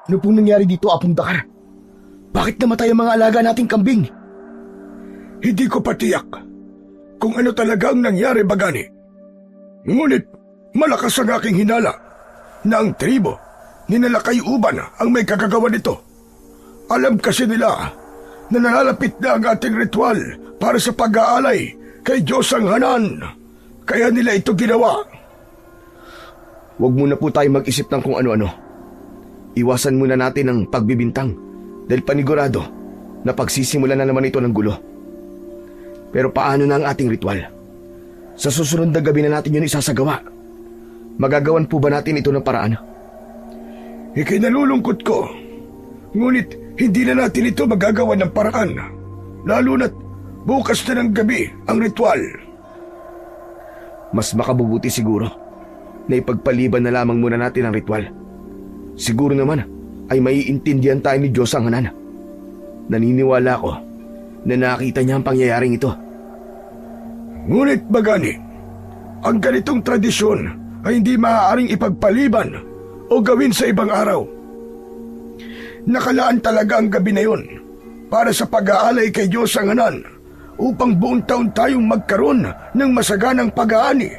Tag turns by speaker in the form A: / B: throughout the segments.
A: Ano pong nangyari dito, Apong Dakar? Bakit namatay ang mga alaga nating kambing?
B: Hindi ko patiyak kung ano talaga ang nangyari, Bagani. Ngunit malakas ang aking hinala na ang tribo ni Nalakay Uban ang may kagagawa nito. Alam kasi nila na nalalapit na ang ating ritual para sa pag-aalay kay Diyos ang Hanan. Kaya nila ito ginawa.
A: Huwag muna po tayo mag-isip ng kung ano-ano. Iwasan muna natin ang pagbibintang dahil panigurado na pagsisimulan na naman ito ng gulo. Pero paano na ang ating ritual? Sa susunod na gabi na natin yun isasagawa. Magagawan po ba natin ito ng paraan?
B: Ikinalulungkot ko. Ngunit hindi na natin ito magagawa ng paraan. Lalo na't bukas na ng gabi ang ritual.
A: Mas makabubuti siguro na ipagpaliban na lamang muna natin ang ritual. Siguro naman ay maiintindihan tayo ni Diyos ang Hanan. Naniniwala ko na nakita niya ang pangyayaring ito.
B: Ngunit Bagani, ang ganitong tradisyon ay hindi maaaring ipagpaliban o gawin sa ibang araw. Nakalaan talaga ang gabi na yun para sa pag-aalay kay Diyos ang Hanan upang buong taon tayong magkaroon ng masaganang pag-aani.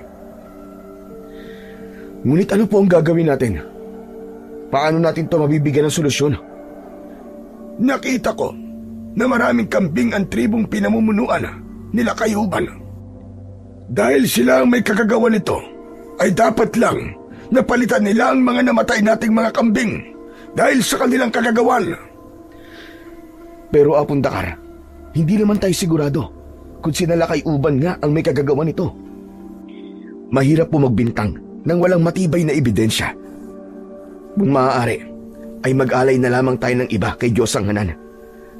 A: Ngunit ano po ang gagawin natin? Paano natin ito mabibigyan ng solusyon?
B: Nakita ko na maraming kambing ang tribong pinamumunuan nila Kayuban. Dahil sila ang may kagagawa nito, ay dapat lang napalitan nila ang mga namatay nating mga kambing dahil sa kanilang kagagawan.
A: Pero Apong Dakar, hindi naman tayo sigurado kung si Nalakay Uban nga ang may kagagawa nito. Mahirap po magbintang nang walang matibay na ebidensya. Kung maaari, ay mag-alay na lamang tayo ng iba kay Diyos ang Hanan,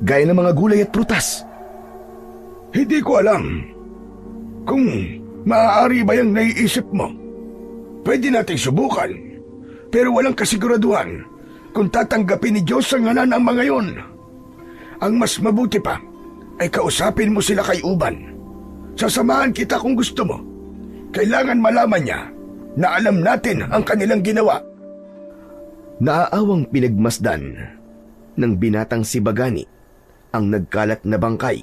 A: gaya ng mga gulay at prutas.
B: Hindi ko alam kung maaari ba yung naiisip mo. Pwede nating subukan, pero walang kasiguraduhan kung tatanggapin ni Diyos ang Hanan ang mga yon. Ang mas mabuti pa ay kausapin mo sila kay Uban. Sasamahan kita kung gusto mo. Kailangan malaman niya na alam natin ang kanilang ginawa.
A: Naaawang pinagmasdan ng binatang si Bagani ang nagkalat na bangkay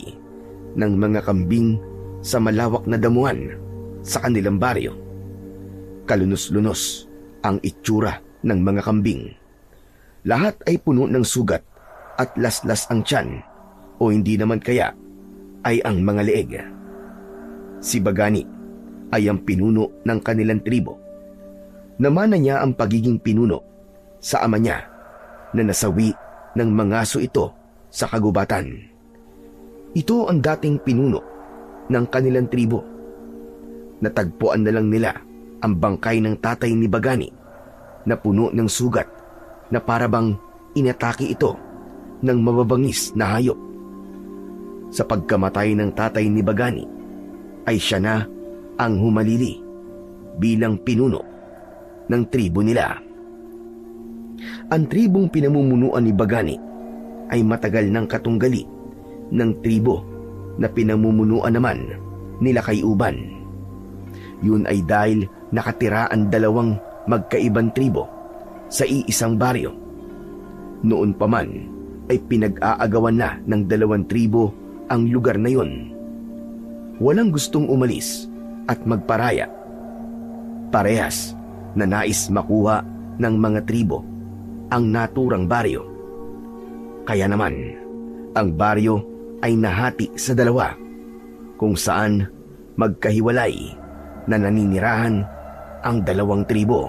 A: ng mga kambing sa malawak na damuhan sa kanilang baryo. Kalunos-lunos ang itsura ng mga kambing. Lahat ay puno ng sugat at laslas ang tiyan o hindi naman kaya ay ang mga leeg. Si Bagani ay ang pinuno ng kanilang tribo. Namana niya ang pagiging pinuno sa ama niya na nasawi ng mangaso ito sa kagubatan. Ito ang dating pinuno ng kanilang tribo. Natagpuan na lang nila ang bangkay ng tatay ni Bagani na puno ng sugat na parabang inatake ito ng mababangis na hayop. Sa pagkamatay ng tatay ni Bagani ay siya na ang humalili bilang pinuno ng tribo nila. Ang tribong pinamumunuan ni Bagani ay matagal ng katunggali ng tribo na pinamumunuan naman nila Kayuban. Yun ay dahil nakatira ang dalawang magkaibang tribo sa iisang baryo. Noon pa man ay pinag-aagawan na ng dalawang tribo ang lugar na yun. Walang gustong umalis at magparaya. Parehas na nais makuha ng mga tribo ang naturang baryo. Kaya naman, ang baryo ay nahati sa dalawa kung saan magkahiwalay na naninirahan ang dalawang tribo.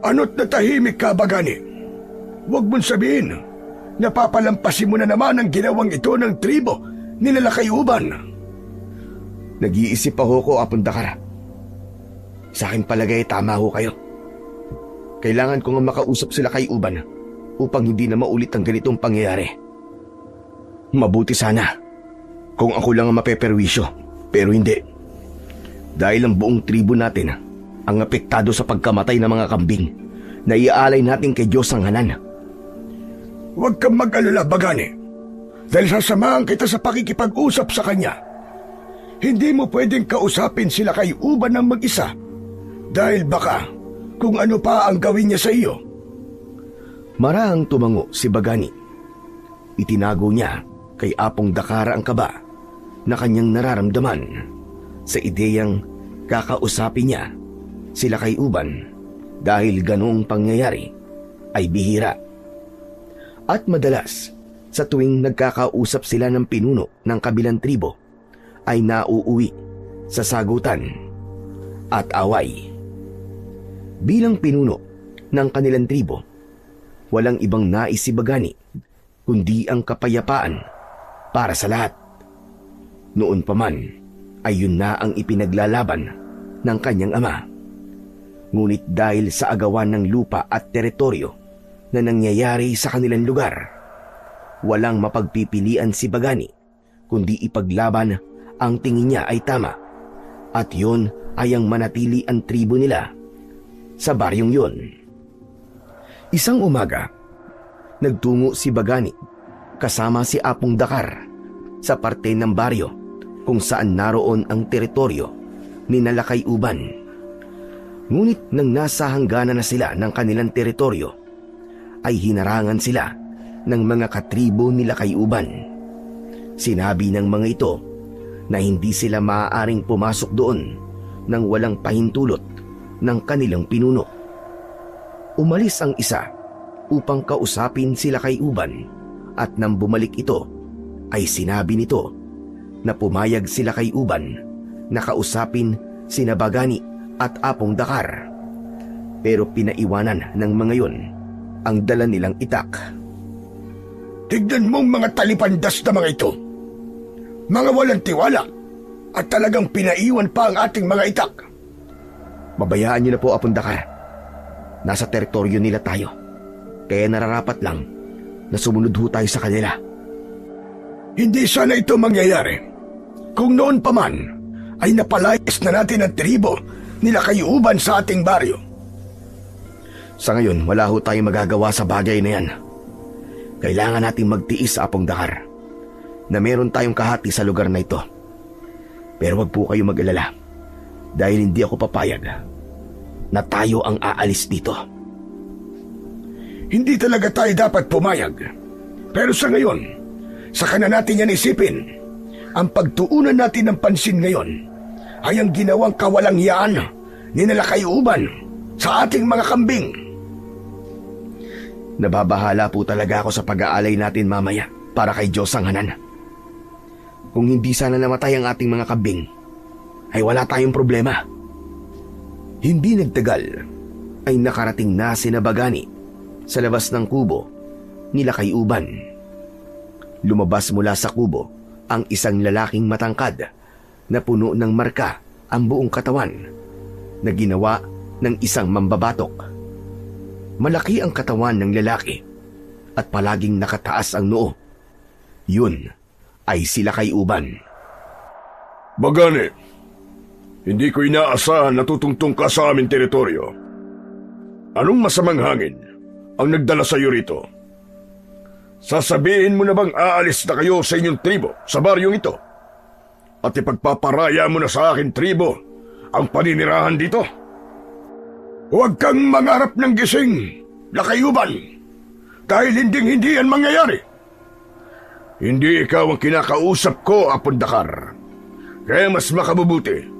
B: Ano't natahimik ka, Bagani? Huwag mong sabihin na papalampasin mo na naman ang ginawang ito ng tribo ni Nalakayuban.
A: Nag-iisip ako ko, Apong Dakar. Sa akin palagay tama ho kayo. Kailangan ko nga makausap sila kay Uban upang hindi na maulit ang ganitong pangyayari. Mabuti sana kung ako lang ang mapeperwisyo, pero hindi. Dahil ang buong tribo natin ang apektado sa pagkamatay ng mga kambing na iaalay natin kay Diyos ang Hanan.
B: Huwag kang mag-alala, Bagani. Dahil sasamahan kita sa pakikipag-usap sa kanya. Hindi mo pwedeng kausapin sila kay Uban ng mag-isa dahil baka kung ano pa ang gawin niya sa iyo.
A: Marahang tumango si Bagani. Itinago niya kay Apong Dakara ang kaba na kanyang nararamdaman sa ideyang kakausapin niya sila kay Uban dahil ganoong pangyayari ay bihira. At madalas sa tuwing nagkakausap sila ng pinuno ng kabilang tribo ay nauuwi sa sagutan at away. Bilang pinuno ng kanilang tribo, walang ibang nais si Bagani kundi ang kapayapaan para sa lahat. Noon pa man ay yun na ang ipinaglalaban ng kanyang ama. Ngunit dahil sa agawan ng lupa at teritoryo na nangyayari sa kanilang lugar, walang mapagpipilian si Bagani kundi ipaglaban ang tingin niya ay tama, at yun ay ang manatili ang tribo nila sa baryong yun. Isang umaga, nagtungo si Bagani kasama si Apong Dakar sa parte ng baryo kung saan naroon ang teritoryo ni Nalakay Uban. Ngunit nang nasa hangganan na sila ng kanilang teritoryo, ay hinarangan sila ng mga katribo ni Lakay Uban. Sinabi ng mga ito na hindi sila maaaring pumasok doon nang walang pahintulot ng kanilang pinuno. Umalis ang isa upang kausapin sila kay Uban, at nang bumalik ito ay sinabi nito na pumayag sila kay Uban na kausapin sina Bagani at Apong Dakar, pero pinaiwanan ng mga yon ang dala nilang itak.
B: Tignan mong mga talipandas na mga ito. Mga walang tiwala, at talagang pinaiwan pa ang ating mga itak.
A: Babayaan niyo na po, Apong Dakar. Nasa teritoryo nila tayo, kaya nararapat lang na sumunod ho tayo sa kanila.
B: Hindi sana ito mangyayari kung noon pa man ay napalayas na natin ang tribo nila Kayuban sa ating baryo.
A: Sa ngayon, wala ho tayong magagawa sa bagay na yan. Kailangan nating magtiis sa Apong Dakar na meron tayong kahati sa lugar na ito. Pero wag po kayo mag-alala dahil hindi ako papayag na tayo ang aalis dito.
B: Hindi talaga tayo dapat pumayag. Pero sa ngayon, saka na natin yan isipin. Ang pagtuunan natin ng pansin ngayon ay ang ginawang kawalanghiyaan ni Nalakayuban sa ating mga kambing.
A: Nababahala po talaga ako sa pag-aalay natin mamaya para kay Diyos ang Hanan. Kung hindi sana namatay ang ating mga kambing, ay wala tayong problema. Hindi nagtagal ay nakarating na sina Bagani sa labas ng kubo nila kay Uban. Lumabas mula sa kubo ang isang lalaking matangkad na puno ng marka ang buong katawan na ginawa ng isang mambabatok. Malaki ang katawan ng lalaki at palaging nakataas ang noo. Yun ay sila kay Uban.
B: Bagani, hindi ko inaasahan na tutungtong ka sa aming teritoryo. Anong masamang hangin ang nagdala sa iyo rito? Sasabihin mo na bang aalis na kayo sa inyong tribo sa baryong ito? At ipagpaparaya mo na sa akin tribo ang paninirahan dito? Huwag kang mangarap ng gising, Lakayuban, dahil hinding-hindi yan mangyayari. Hindi ikaw ang kinakausap ko, Apong Dakar. Kaya mas makabubuti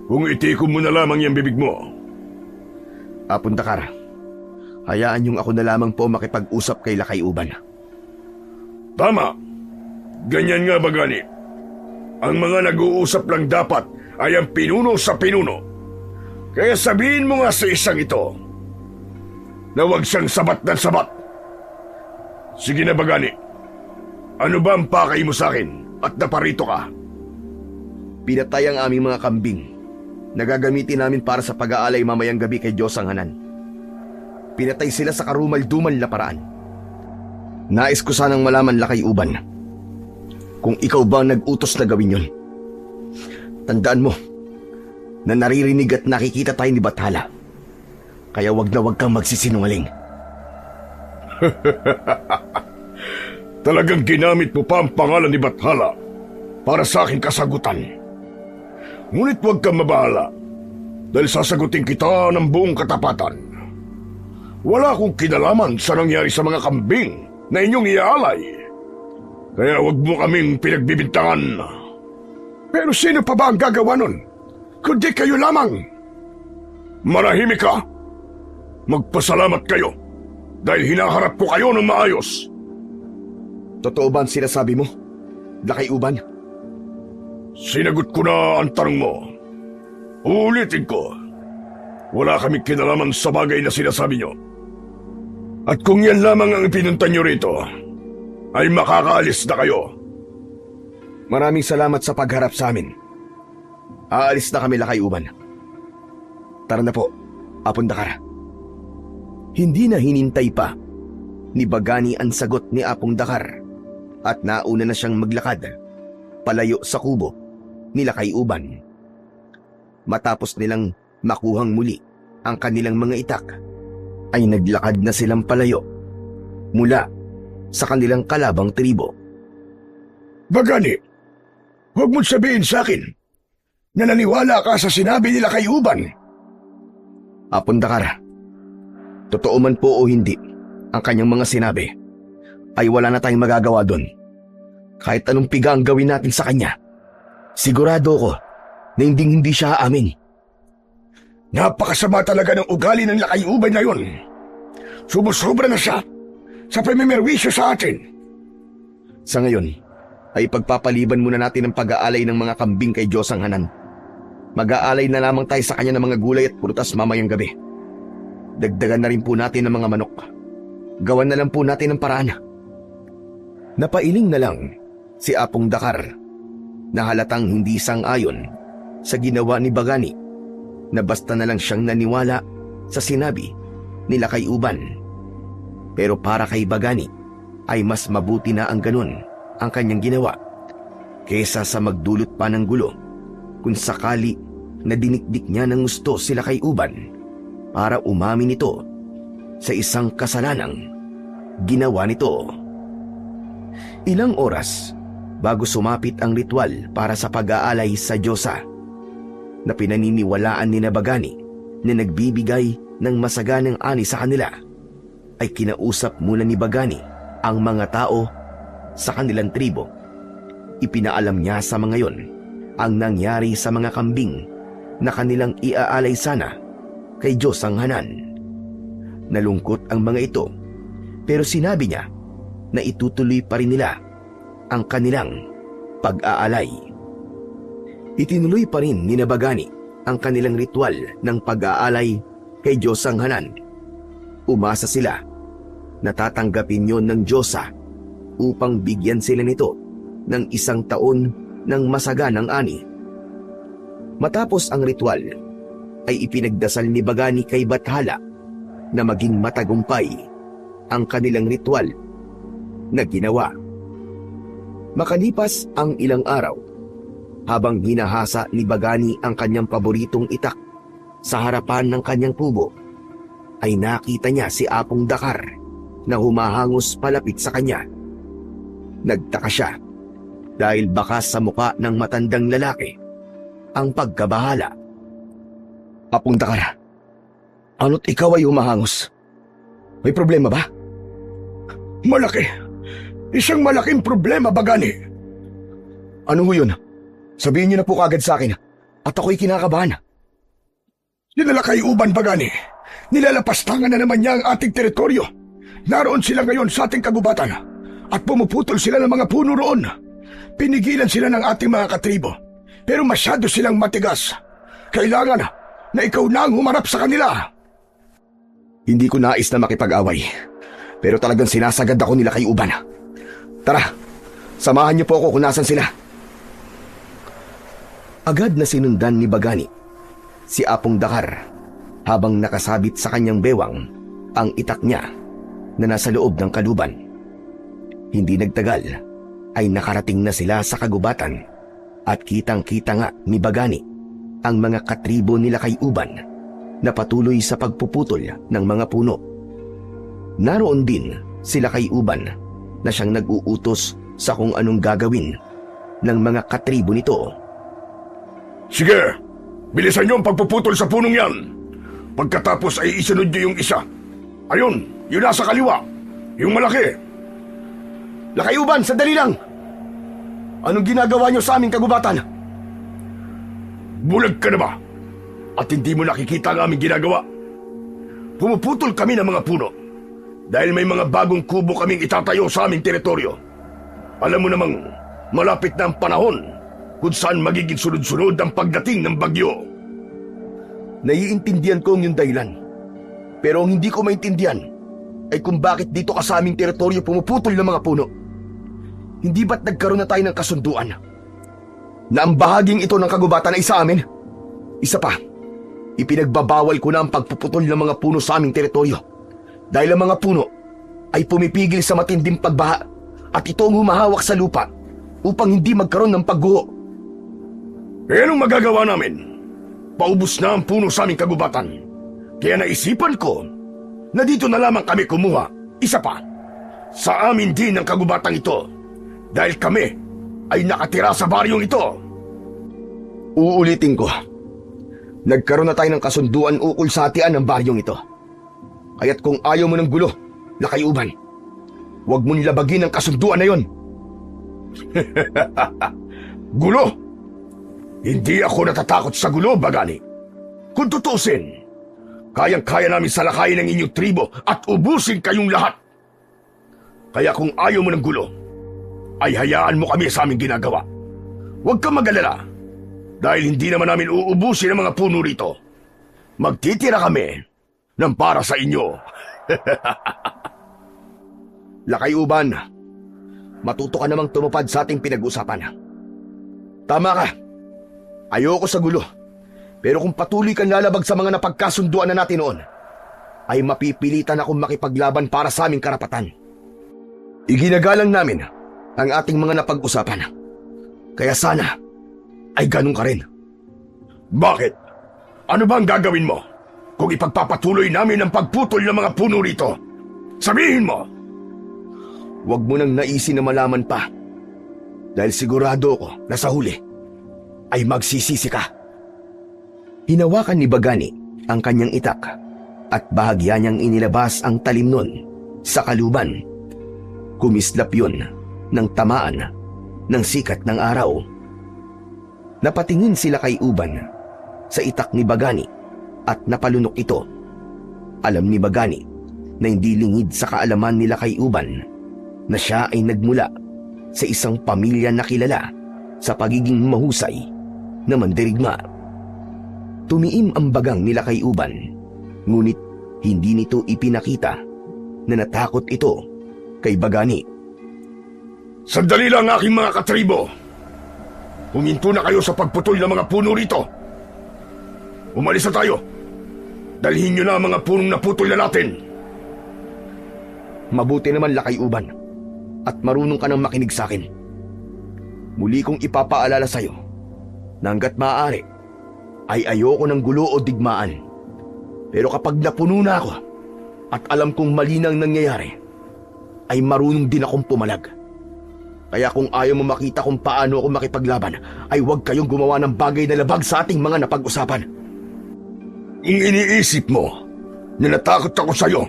B: kung itikom mo na lamang yung bibig mo.
A: Apong Dakar, hayaan niyong ako na lamang po makipag-usap kay Lakayuban.
B: Tama. Ganyan nga, Bagani. Ang mga nag-uusap lang dapat ay ang pinuno sa pinuno. Kaya sabihin mo nga sa isang ito na huwag siyang sabat ng sabat. Sige na, Bagani. Ano ba ang pakay mo sa akin at naparito ka?
A: Pinatay ang aming mga kambing na gagamitin namin para sa pag-aalay mamayang gabi kay Diyos ang Hanan. Pinatay sila sa karumal-dumal na paraan. Nais ko sanang malaman, Lakayuban, kung ikaw ba ang nag-utos na gawin yun. Tandaan mo na naririnig at nakikita tayo ni Bathala. Kaya wag na wag kang magsisinungaling.
B: Talagang ginamit mo pa ang pangalan ni Bathala para sa aking kasagutan. Ngunit huwag kang mabahala dahil sasagutin kita ng buong katapatan. Wala akong kinalaman sa nangyari sa mga kambing na inyong iaalay. Kaya wag mo kaming pinagbibintangan. Pero sino pa ba ang gagawa nun? Kundi kayo lamang. Manahimik ka. Magpasalamat kayo dahil hinaharap ko kayo ng maayos.
A: Totoo ba ang sinasabi mo, Lakay-uban?
B: Sinagot ko na ang tanong mo. Uulitin ko. Wala kaming kinalaman sa bagay na sinasabi nyo. At kung yan lamang ang pinunta nyo rito, ay makakaalis na kayo.
A: Maraming salamat sa pagharap sa amin. Aalis na kami, Lakay-uban. Tara na po, Apong Dakar. Hindi na hinintay pa ni Bagani ang sagot ni Apong Dakar at nauna na siyang maglakad palayo sa kubo ni Lakay-uban. Matapos nilang makuhang muli ang kanilang mga itak, ay naglakad na silang palayo mula sa kanilang kalabang tribo.
B: Bagani, huwag mong sabihin sa akin na naniwala ka sa sinabi nila kay Uban.
A: Apong Dakar, totoo man po o hindi ang kanyang mga sinabi, ay wala na tayong magagawa doon. Kahit anong piga ang gawin natin sa kanya, sigurado ko na hindi siya aamin.
B: Napakasama talaga ng ugali ng Lakay-uban na yun. Sumusobra na siya sa pamimerwisyo sa atin.
A: Sa ngayon, ay pagpapaliban muna natin ang pag-aalay ng mga kambing kay Diyosang Hanan. Mag-aalay na lamang tayo sa kanya ng mga gulay at prutas mamayang gabi. Dagdagan na rin po natin ng mga manok. Gawan na lang po natin ang paraan. Napailing na lang si Apong Dakar na halatang hindi sang-ayon sa ginawa ni Bagani, na basta na lang siyang naniwala sa sinabi ni Lakay-uban. Pero para kay Bagani ay mas mabuti na ang ganun ang kanyang ginawa kesa sa magdulot pa ng gulo kung sakali na dinikdik niya ng gusto si Lakay-uban para umamin ito sa isang kasalanang ginawa nito. Ilang oras bago sumapit ang ritual para sa pag-aalay sa Diyosa na pinaniniwalaan ni Bagani na nagbibigay ng masaganang ani sa kanila, ay kinausap muna ni Bagani ang mga tao sa kanilang tribo. Ipinaalam niya sa mga yon ang nangyari sa mga kambing na kanilang iaalay sana kay Diyosang Hanan. Nalungkot ang mga ito, pero sinabi niya na itutuloy pa rin nila ang kanilang pag-aalay. Itinuloy pa rin ni Bagani ang kanilang ritual ng pag-aalay kay Diyosang Hanan. Umasa sila na tatanggapin yon ng Diyosa upang bigyan sila nito ng 1 taon ng masaganang ani. Matapos ang ritual, ay ipinagdasal ni Bagani kay Bathala na maging matagumpay ang kanilang ritual na ginawa. Makalipas ang ilang araw, habang hinahasa ni Bagani ang kanyang paboritong itak sa harapan ng kanyang kubo, ay nakita niya si Apong Dakar na humahangos palapit sa kanya. Nagtaka siya dahil baka sa muka ng matandang lalaki ang pagkabahala. Apong Dakar, ano't ikaw ay humahangos? May problema ba?
B: Malaki. Isang malaking problema, Bagani.
A: Ano ho yun? Sabihin niyo na po kagad sa akin at ako'y kinakabahan.
B: Sila Lakay-uban, Bagani. Nilalapastangan na naman niya ang ating teritoryo. Naroon sila ngayon sa ating kagubatan at pumuputol sila ng mga puno roon. Pinigilan sila ng ating mga katribo, pero masyado silang matigas. Kailangan na ikaw na ang humarap sa kanila.
A: Hindi ko nais na makipag-away, pero talagang sinasagad ako nila kay Uban. Tara, samahan niyo po ako kung nasan sila. Agad na sinundan ni Bagani si Apong Dakar habang nakasabit sa kanyang bewang ang itak niya na nasa loob ng kaluban. Hindi nagtagal ay nakarating na sila sa kagubatan at kitang-kita nga ni Bagani ang mga katribo nila kay Uban na patuloy sa pagpuputol ng mga puno. Naroon din sila kay Uban na siyang nag-uutos sa kung anong gagawin ng mga katribo nito.
B: Sige, bilisan niyo ang pagpuputol sa punong yan. Pagkatapos ay isunod niyo yung isa. Ayun, yun nasa kaliwa. Yung malaki.
A: Lakayuban, sandali lang! Anong ginagawa niyo sa aming kagubatan?
B: Bulag ka na ba? At hindi mo nakikita ang aming ginagawa? Pumuputol kami ng mga puno dahil may mga bagong kubo kaming itatayo sa aming teritoryo. Alam mo namang malapit na ang panahon kung saan magiging sunod-sunod ang pagdating ng bagyo.
A: Naiintindihan ko ang iyong dahilan. Pero ang hindi ko maintindihan ay kung bakit dito ka sa aming teritoryo pumuputol ng mga puno. Hindi ba't nagkaroon na tayo ng kasunduan na ang bahaging ito ng kagubatan ay sa amin? Isa pa, ipinagbabawal ko na ang pagpuputol ng mga puno sa aming teritoryo dahil ang mga puno ay pumipigil sa matinding pagbaha at ito ang humahawak sa lupa upang hindi magkaroon ng pagguho.
B: Eh, anong magagawa namin? Paubos na ang puno sa aming kagubatan. Kaya naisipan ko na dito na lamang kami kumuha. Isa pa, sa amin din ang kagubatang ito dahil kami ay nakatira sa baryong ito.
A: Uulitin ko. Nagkaroon na tayo ng kasunduan ukol sa hatian ng baryong ito. Kaya't kung ayaw mo ng gulo, Lakayuban, huwag mo nilabagin ang kasunduan na yon.
B: Gulo? Hindi ako natatakot sa gulo, Bagani. Kung tutusin, kayang-kaya namin salakayin ang inyong tribo at ubusin kayong lahat. Kaya kung ayaw mo ng gulo, ay hayaan mo kami sa aming ginagawa. Huwag kang mag-alala, dahil hindi naman namin uubusin ang mga puno rito. Magtitira kami ng para sa inyo.
A: Lakayuban, matuto ka namang tumupad sa ating pinag-usapan. Tama ka. Ayoko sa gulo. Pero kung patuloy kang lalabag sa mga napagkasunduan na natin noon, ay mapipilitan akong makipaglaban para sa aming karapatan. Iginagalang namin ang ating mga napag-usapan. Kaya sana ay ganun ka rin.
B: Bakit? Ano ba ang gagawin mo kung ipagpapatuloy namin ang pagputol ng mga puno rito? Sabihin mo!
A: Huwag mo nang naisin na malaman pa. Dahil sigurado ako na sa huli ay magsisisi ka. Hinawakan ni Bagani ang kanyang itak at bahagya niyang inilabas ang talim nun sa kaluban. Kumislap yun ng tamaan ng sikat ng araw. Napatingin sila kay Uban sa itak ni Bagani at napalunok ito. Alam ni Bagani na hindi lingid sa kaalaman nila kay Uban na siya ay nagmula sa isang pamilya na kilala sa pagiging mahusay na mandirigma. Tumiim ang bagang nila kay Uban, ngunit hindi nito ipinakita na natakot ito kay Bagani.
B: Sandali lang, aking mga katribo. Huminto na kayo sa pagputol ng mga puno rito. Umalis na tayo. Dalhin nyo na ang mga punong naputol na natin.
A: Mabuti naman, Lakayuban, at marunong ka nang makinig sa akin. Muli kong ipapaalala sa'yo na hanggat maaari ay ayoko ng gulo o digmaan. Pero kapag napuno na ako at alam kong mali nang nangyayari, ay marunong din akong pumalag. Kaya kung ayaw mo makita kung paano ako makipaglaban, ay huwag kayong gumawa ng bagay na labag sa ating mga napag-usapan.
B: Kung iniisip mo na natakot ako sa'yo,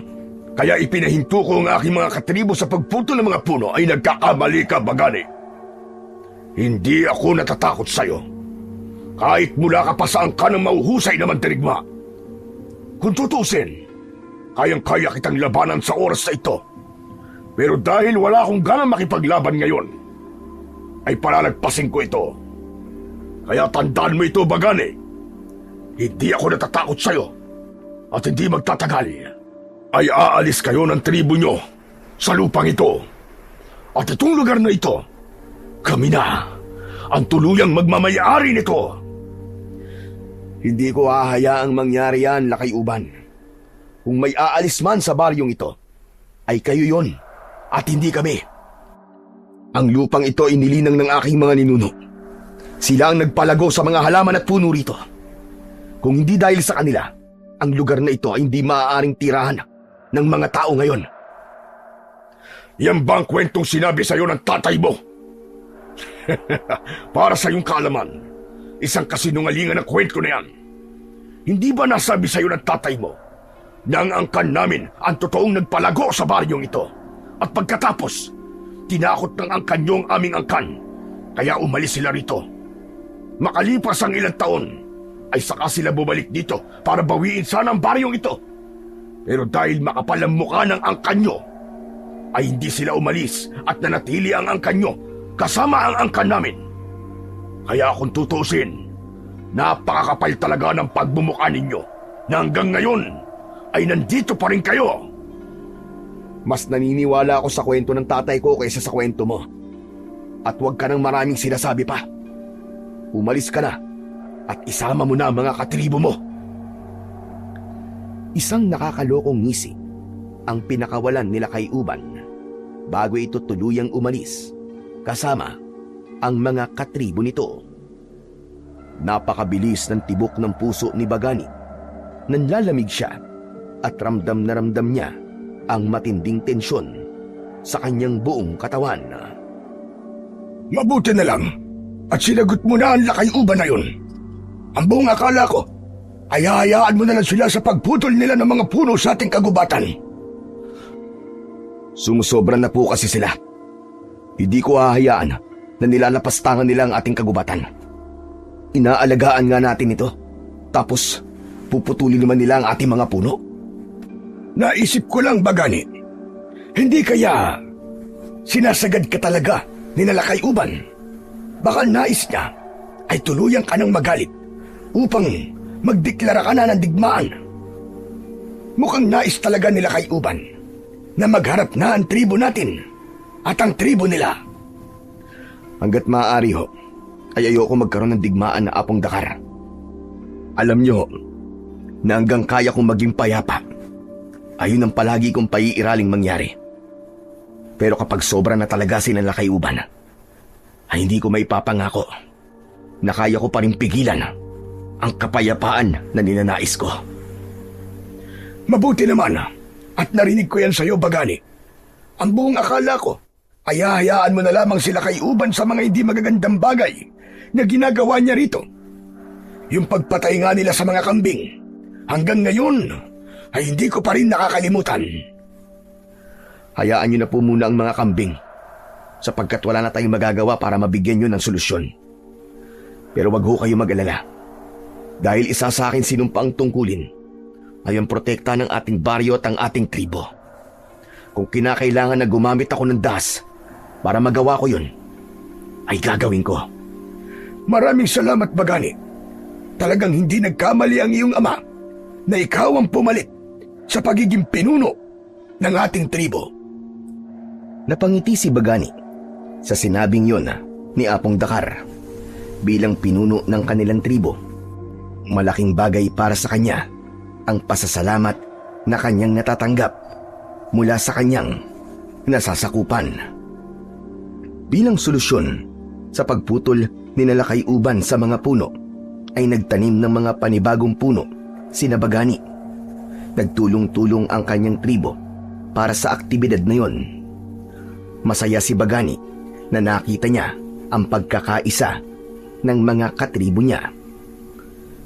B: kaya ipinahinto ko ang aking mga katribo sa pagputol ng mga puno, ay nagkakamali ka, Bagani. Hindi ako natatakot sa'yo. Kahit mula ka pa sa angka ng mauhusay na mandirigma. Kung tutusin, kayang-kaya kitang labanan sa oras na ito. Pero dahil wala akong ganang makipaglaban ngayon, ay palalagpasin ko ito. Kaya tandaan mo ito, Bagani. Hindi ako natatakot sa'yo. At hindi magtatagal ay aalis kayo ng tribo nyo sa lupang ito. At itong lugar na ito, kami na ang tuluyang magmamayari nito.
A: Hindi ko hahayaang mangyari yan, Lakayuban. Kung may aalis man sa baryong ito, ay kayo yon at hindi kami. Ang lupang ito ay nilinang ng aking mga ninuno. Sila ang nagpalago sa mga halaman at puno rito. Kung hindi dahil sa kanila, ang lugar na ito ay hindi maaaring tirahan ng mga tao ngayon.
B: Yan ba ang kwentong sinabi sa'yo ng tatay mo? Para sa iyong kaalaman, isang kasinungalingan ang kwento na yan. Hindi ba nasabi sa'yo ng tatay mo na ang angkan namin ang totoong nagpalago sa baryong ito. At pagkatapos, tinakot ng angkan niyo ang aming angkan, kaya umalis sila rito. Makalipas ang ilang taon, ay saka sila bumalik dito para bawiin sana ang baryong ito. Pero dahil makapal ang mukha ng angkan niyo, ay hindi sila umalis at nanatili ang angkan niyo kasama ang angkan namin. Kaya kung tutusin, napakakapal talaga ng pagmumukha ninyo na hanggang ngayon ay nandito pa rin kayo.
A: Mas naniniwala ako sa kwento ng tatay ko kaysa sa kwento mo. At huwag ka nang maraming sinasabi pa. Umalis ka na at isama mo na ang mga katribo mo. Isang nakakalokong ngisi ang pinakawalan nila kay Uban bago ito tuluyang umalis kasama ang mga katribo nito. Napakabilis ng tibok ng puso ni Bagani. Nanlalamig siya at ramdam na ramdam niya ang matinding tensyon sa kanyang buong katawan.
B: Mabuti na lang at sinagot mo na ang lakay-uban na yun. Ang buong akala ko ay hahayaan mo na lang sila sa pagputol nila ng mga puno sa ating kagubatan.
A: Sumusobra na po kasi sila. Hindi ko hahayaan na nilalapastangan nila ang ating kagubatan. Inaalagaan nga natin ito. Tapos, puputulin naman nila ang ating mga puno.
B: Naisip ko lang, Bagani. Hindi kaya sinasagad ka talaga ni Nalakay-uban? Baka nais niya ay tuluyan ka ng magalit upang magdeklara ka na ng digmaan. Mukhang nais talaga nila kay Uban na magharap na ang tribo natin at ang tribo nila.
A: Hanggat maaari ho, ay ayoko magkaroon ng digmaan na Apong Dakar. Alam niyo na hanggang kaya kong maging payapa, ayun ang palagi kong paiiraling mangyari. Pero kapag sobra na talaga si Nalakay-uban, ay hindi ko maipapangako na kaya ko pa rin pigilan ang kapayapaan na ninanais ko.
B: Mabuti naman at narinig ko yan sa iyo, Bagani. Ang buong akala ko ay hahayaan mo na lamang sila kay Uban sa mga hindi magagandang bagay na ginagawa niya rito. Yung pagpatay nga nila sa mga kambing, hanggang ngayon ay hindi ko pa rin nakakalimutan.
A: Hayaan niyo na po muna ang mga kambing sapagkat wala na tayong magagawa para mabigyan niyo ng solusyon. Pero wag ho kayo mag-alala. Dahil isa sa akin sinumpaang tungkulin ay ang protekta ng ating baryo at ang ating tribo. Kung kinakailangan na gumamit ako ng das para magawa ko yun, ay gagawin ko.
B: Maraming salamat, Bagani. Talagang hindi nagkamali ang iyong ama na ikaw ang pumalit sa pagiging pinuno ng ating tribo.
A: Napangiti si Bagani sa sinabing yon ni Apong Dakar. Bilang pinuno ng kanilang tribo, malaking bagay para sa kanya ang pasasalamat na kanyang natatanggap mula sa kanyang nasasakupan. Bilang solusyon sa pagputol ni Nalakay-uban sa mga puno, ay nagtanim ng mga panibagong puno sina Bagani. Nagtulong-tulong ang kanyang tribo para sa aktibidad na yon. Masaya si Bagani na nakita niya ang pagkakaisa ng mga katribo niya.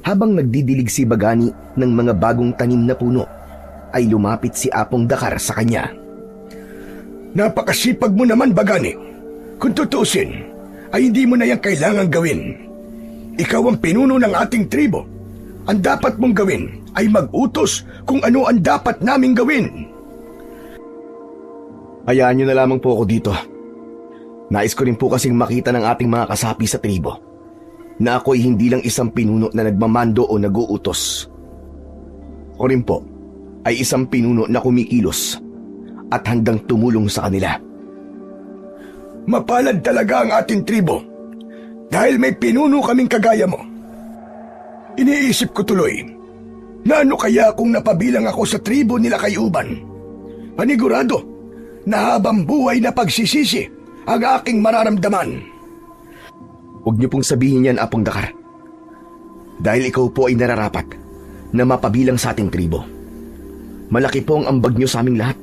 A: Habang nagdidilig si Bagani ng mga bagong tanim na puno, ay lumapit si Apong Dakar sa kanya.
B: Napakasipag mo naman, Bagani. Kung tutusin, ay hindi mo na yan kailangan gawin. Ikaw ang pinuno ng ating tribo. Ang dapat mong gawin ay mag-utos kung ano ang dapat naming gawin.
A: Hayaan niyo na lamang po ako dito. Nais ko rin po kasing makita ng ating mga kasapi sa tribo na ako'y hindi lang isang pinuno na nagmamando o nag-uutos. Ako rin po ay isang pinuno na kumikilos at handang tumulong sa kanila.
B: Mapalad talaga ang ating tribo dahil may pinuno kaming kagaya mo. Iniisip ko tuloy na ano kaya kung napabilang ako sa tribo nila kay Uban. Panigurado na habang buhay na pagsisisi ang aking mararamdaman.
A: Huwag niyo pong sabihin yan, Apong Dakar. Dahil ikaw po ay nararapat na mapabilang sa ating tribo. Malaki po ang ambag niyo sa aming lahat.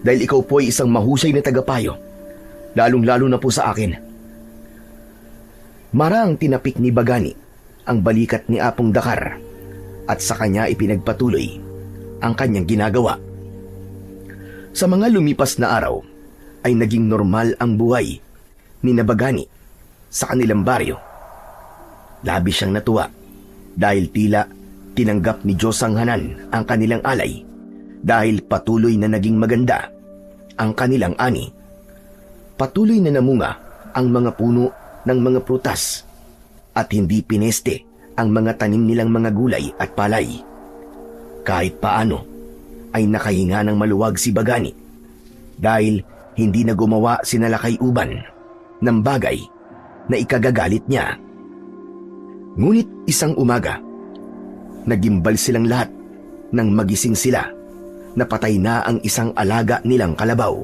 A: Dahil ikaw po ay isang mahusay na tagapayo, lalong-lalo na po sa akin. Marang tinapik ni Bagani ang balikat ni Apong Dakar at sa kanya ipinagpatuloy. ang kanyang ginagawa. Sa mga lumipas na araw, ay naging normal ang buhay ni Nabagani sa kanilang baryo. Labis siyang natuwa dahil tila tinanggap ni Diyos ang Hanan ang kanilang alay dahil patuloy na naging maganda ang kanilang ani. Patuloy na namunga ang mga puno ng mga prutas at hindi pineste ang mga tanim nilang mga gulay at palay. Kahit paano ay nakahinga ng maluwag si Bagani dahil hindi na gumawa si Nalakayuban ng bagay na ikagagalit niya. Ngunit isang umaga, nagimbal silang lahat nang magising sila na patay na ang isang alaga nilang kalabaw.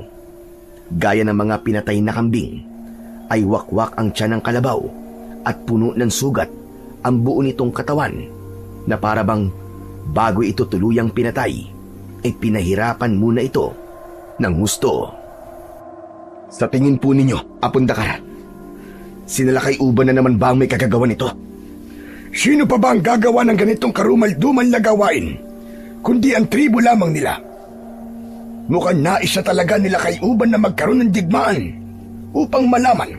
A: Gaya ng mga pinatay na kambing, ay wakwak ang tiyan ng kalabaw at puno ng sugat ang buo nitong katawan na parabang bago ito tuluyang pinatay, ay pinahirapan muna ito ng husto. Sa tingin po ninyo, Apundakar, sinalakay-uban na naman ba ang may kagagawa nito?
B: Sino pa ba ang gagawa ng ganitong karumal-dumal na gawain, kundi ang tribo lamang nila? Mukhang nais na talaga nila Kayuban na magkaroon ng digmaan upang malaman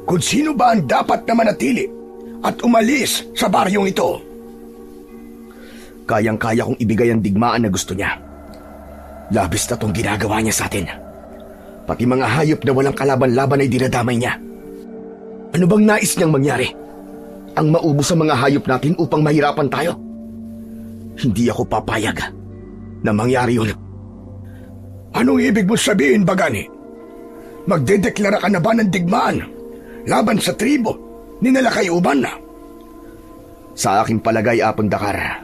B: kung sino ba ang dapat na manatili at umalis sa baryong ito.
A: Kayang-kaya kong ibigay ang digmaan na gusto niya. Labis na tong ginagawa niya sa atin. Pati mga hayop na walang kalaban-laban ay dinadamay niya. Ano bang nais niyang mangyari? Ang maubos sa mga hayop natin upang mahirapan tayo? Hindi ako papayag na mangyari yun.
B: Anong ibig mo sabihin, Bagani? Magdedeklara ka na ba ng digmaan laban sa tribo ni Nalakayuban na?
A: Sa aking palagay, Apundakar,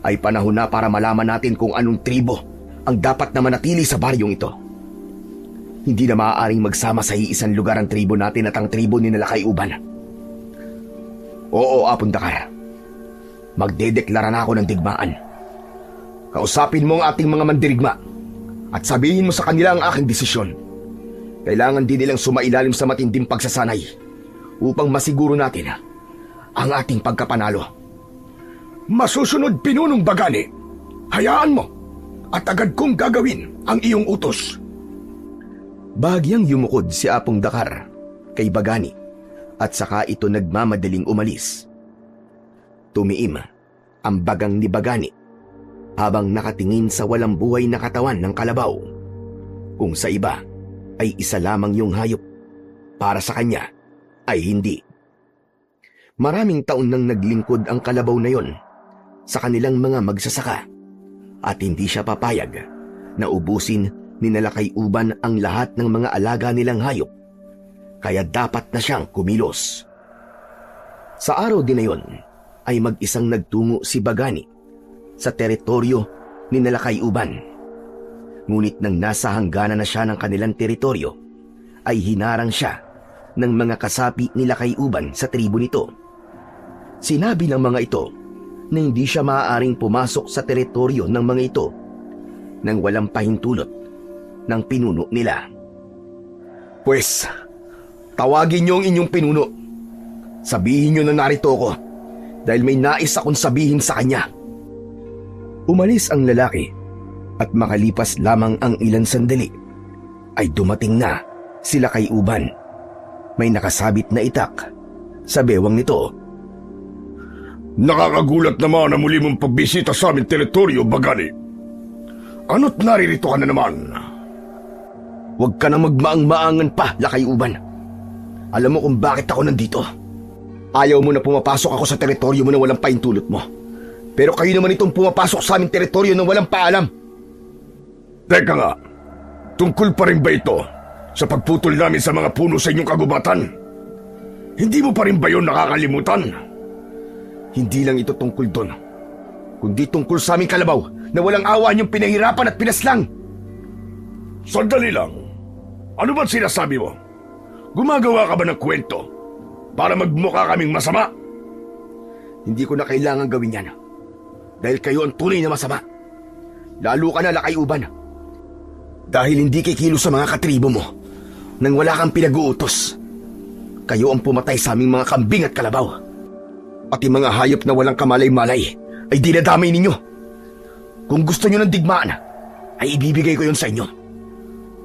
A: ay panahon na para malaman natin kung anong tribo ang dapat na manatili sa baryong ito. Hindi na maaaring magsama sa iisang lugar ang tribo natin at ang tribo ni Nalakayuban. Oo, Apundakar. Magdedeklara na ako ng digmaan. Kausapin mo ang ating mga mandirigma at sabihin mo sa kanila ang aking desisyon. Kailangan din nilang sumailalim sa matinding pagsasanay upang masiguro natin ang ating pagkapanalo.
B: Masusunod, Pinunong Bagani. Hayaan mo at agad kong gagawin ang iyong utos.
A: Bahagyang yumukod si Apundakar kay Bagani at saka ito nagmamadaling umalis. Tumiim ang bagang ni Bagani habang nakatingin sa walang buhay na katawan ng kalabaw. Kung sa iba ay isa lamang yung hayop, para sa kanya ay hindi. Maraming taon nang naglingkod ang kalabaw na yon sa kanilang mga magsasaka at hindi siya papayag na ubusin ni Nalakayuban ang lahat ng mga alaga nilang hayop, kaya dapat na siyang kumilos. Sa araw din na yon ay mag-isang nagtungo si Bagani sa teritoryo ni Nalakayuban. Ngunit nang nasa hangganan na siya ng kanilang teritoryo, ay hinarang siya ng mga kasapi ni Lakayuban sa tribo nito. Sinabi ng mga ito na hindi siya maaaring pumasok sa teritoryo ng mga ito nang walang pahintulot ng pinuno nila. Pwes, tawagin niyo ang inyong pinuno. Sabihin niyo na narito ako dahil may nais akong sabihin sa kanya. Umalis ang lalaki at makalipas lamang ang ilang sandali ay dumating na sila kay Uban. May nakasabit na itak sa bewang nito.
B: Nakakagulat naman na muli mong pagbisita sa aming teritoryo, Bagani. Ano't naririto ka na naman?
A: Huwag ka na magmaang-maangan pa, Lakayuban. Alam mo kung bakit ako nandito. Ayaw mo na pumapasok ako sa teritoryo mo na walang paintulot mo. Pero kayo naman itong pumapasok sa aming teritoryo na walang paalam.
B: Teka nga, tungkol pa rin ba ito sa pagputol namin sa mga puno sa inyong kagubatan? Hindi mo pa rin ba yun nakakalimutan?
A: Hindi lang ito tungkol doon, kundi tungkol sa aming kalabaw na walang awa niyong pinahirapan at pinaslang.
B: Sandali lang. Ano ba't sinasabi mo? Gumagawa ka ba ng kwento para magmukha kaming masama?
A: Hindi ko na kailangan gawin yan dahil kayo ang tunay na masama. Lalo ka na, Lakayuban. Dahil hindi kikilos sa mga katribo mo nang wala kang pinag-uutos. Kayo ang pumatay sa aming mga kambing at kalabaw. Pati mga hayop na walang kamalay-malay ay dinadamay ninyo. Kung gusto nyo ng digmaan, ay ibibigay ko yon sa inyo.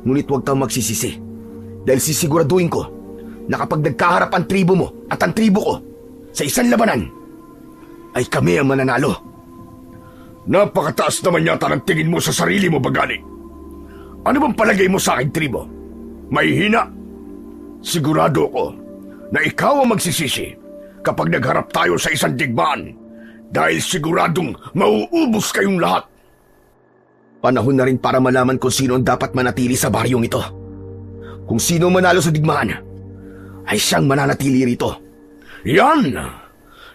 A: Ngunit huwag kang magsisisi dahil sisiguraduhin ko na kapag nagkaharap ang tribo mo at ang tribo ko sa isang labanan, ay kami ang mananalo.
B: Napakataas naman yata ng tingin mo sa sarili mo, Bagani. Ano bang palagay mo sa aking tribo? May hina? Sigurado ko na ikaw ang magsisisi kapag nagharap tayo sa isang digmaan dahil siguradong mauubos kayong lahat.
A: Panahon na rin para malaman kung sino ang dapat manatili sa baryong ito. Kung sino manalo sa digmaan, ay siyang mananatili rito.
B: Yan!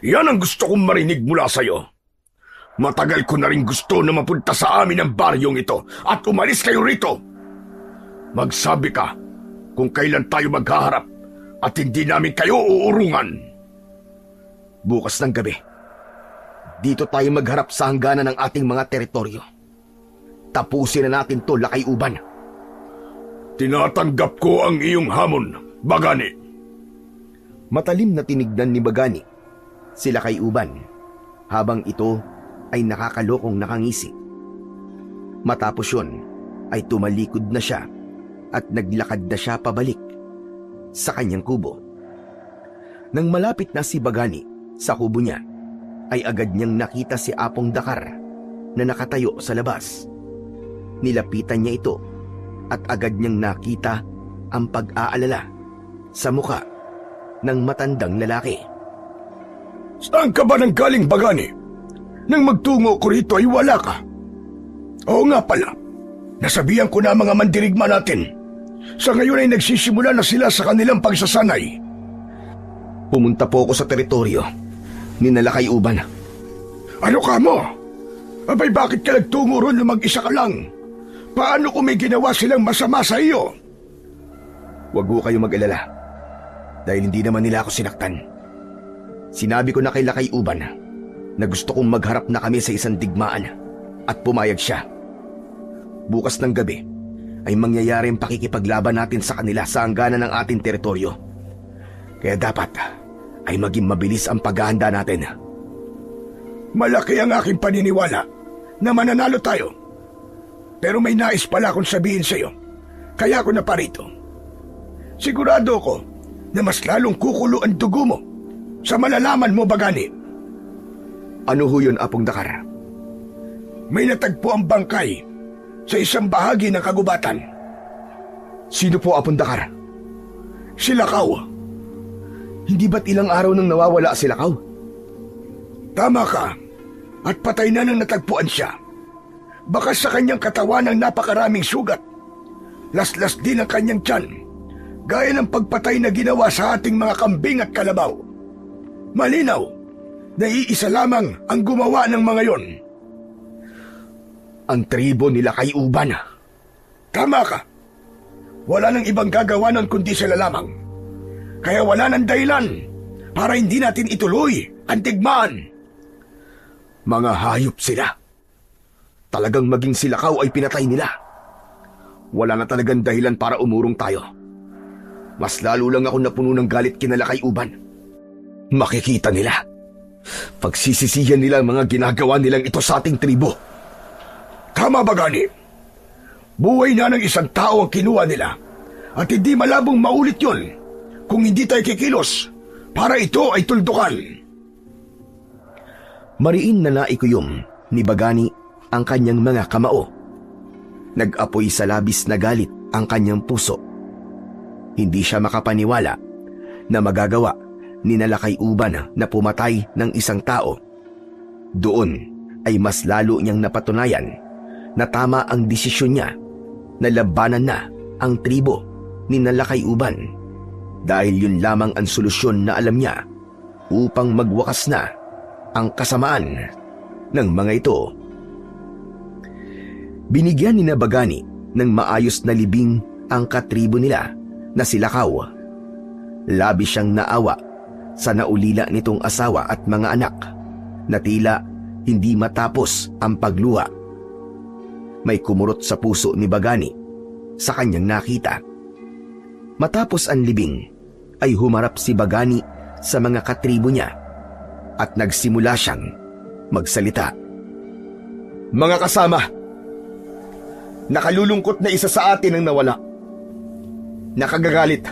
B: Yan ang gusto kong marinig mula sa'yo. Matagal ko na rin gusto na mapunta sa amin ang baryong ito at umalis kayo rito. Magsabi ka kung kailan tayo maghaharap at hindi namin kayo uurungan.
A: Bukas ng gabi, dito tayo magharap sa hangganan ng ating mga teritoryo. Tapusin na natin to, Lakay-uban.
B: Tinatanggap ko ang iyong hamon, Bagani.
A: Matalim na tinignan ni Bagani si Lakay-uban habang ito ay nakakalokong nakangisi. Matapos yun ay tumalikod na siya at naglakad na siya pabalik sa kanyang kubo. Nang malapit na si Bagani sa kubo niya, ay agad niyang nakita si Apong Dakar na nakatayo sa labas. Nilapitan niya ito at agad niyang nakita ang pag-aalala sa muka ng matandang lalaki.
B: Saan ka ba nang galing, Bagani? Nang magtungo ko rito ay wala ka. Oo nga pala, nasabihan ko na mga mandirigma natin. Sa ngayon ay nagsisimula na sila sa kanilang pagsasanay.
A: Pumunta po ako sa teritoryo ni Lakay-uban.
B: Ano ka mo? Abay, bakit ka nagtungo ron na mag-isa ka lang? Paano kung may ginawa silang masama sa iyo?
A: Huwag ho kayo mag-alala dahil hindi naman nila ako sinaktan. Sinabi ko na kay Lakay-uban na gusto kong magharap na kami sa isang digmaan at pumayag siya. Bukas ng gabi ay mangyayari ang pakikipaglaban natin sa kanila sa hangganan ng ating teritoryo. Kaya dapat ay maging mabilis ang paghahanda natin.
B: Malaki ang aking paniniwala na mananalo tayo. Pero may nais pala akong sabihin sa iyo, kaya ako naparito. Sigurado ko na mas lalong kukulo ang dugo mo sa malalaman mo, Bagani.
A: Ano ho yun, Apong Dakar?
B: May natagpo ang bangkay sa isang bahagi ng kagubatan.
A: Sino po, Apong Dakar?
B: Si Lakaw.
A: Hindi ba't ilang araw nang nawawala si Lakaw?
B: Tama ka, at patay na nang natagpuan siya. Baka sa kanyang katawan ang napakaraming sugat. Laslas din ang kanyang tiyan, gaya ng pagpatay na ginawa sa ating mga kambing at kalabaw. Malinaw na iisa lamang ang gumawa ng mga yon.
A: Ang tribo ni Lakay-uban.
B: Tama ka. Wala nang ibang gagawa nun kundi sila lamang. Kaya wala nang dahilan para hindi natin ituloy ang digmaan.
A: Mga hayop sila. Talagang maging si Lakaw ay pinatay nila. Wala na talagang dahilan para umurong tayo. Mas lalo lang ako napuno ng galit kina Lakay-uban. Makikita nila. Pagsisisihan nila ang mga ginagawa nilang ito sa ating tribo.
B: Tama, Bagani. Buhay na ng isang tao ang kinuha nila at hindi malabong maulit yon kung hindi tayo kikilos para ito ay tuldukan.
A: Mariin na naikuyom ni Bagani ang kanyang mga kamao. Nag-apoy sa labis na galit ang kanyang puso. Hindi siya makapaniwala na magagawa ni Lakay-uban na pumatay ng isang tao. Doon ay mas lalo niyang napatunayan na tama ang desisyon niya na labanan na ang tribo ni Lakay-uban dahil yun lamang ang solusyon na alam niya upang magwakas na ang kasamaan ng mga ito. Binigyan ni Bagani ng maayos na libing ang katribo nila na si Lakaw. Labis siyang naawa sa naulila nitong asawa at mga anak na tila hindi matapos ang pagluha. May kumurot sa puso ni Bagani sa kanyang nakita. Matapos ang libing ay humarap si Bagani sa mga katribo niya at nagsimula siyang magsalita. Mga kasama, nakalulungkot na isa sa atin ang nawala. Nakagagalit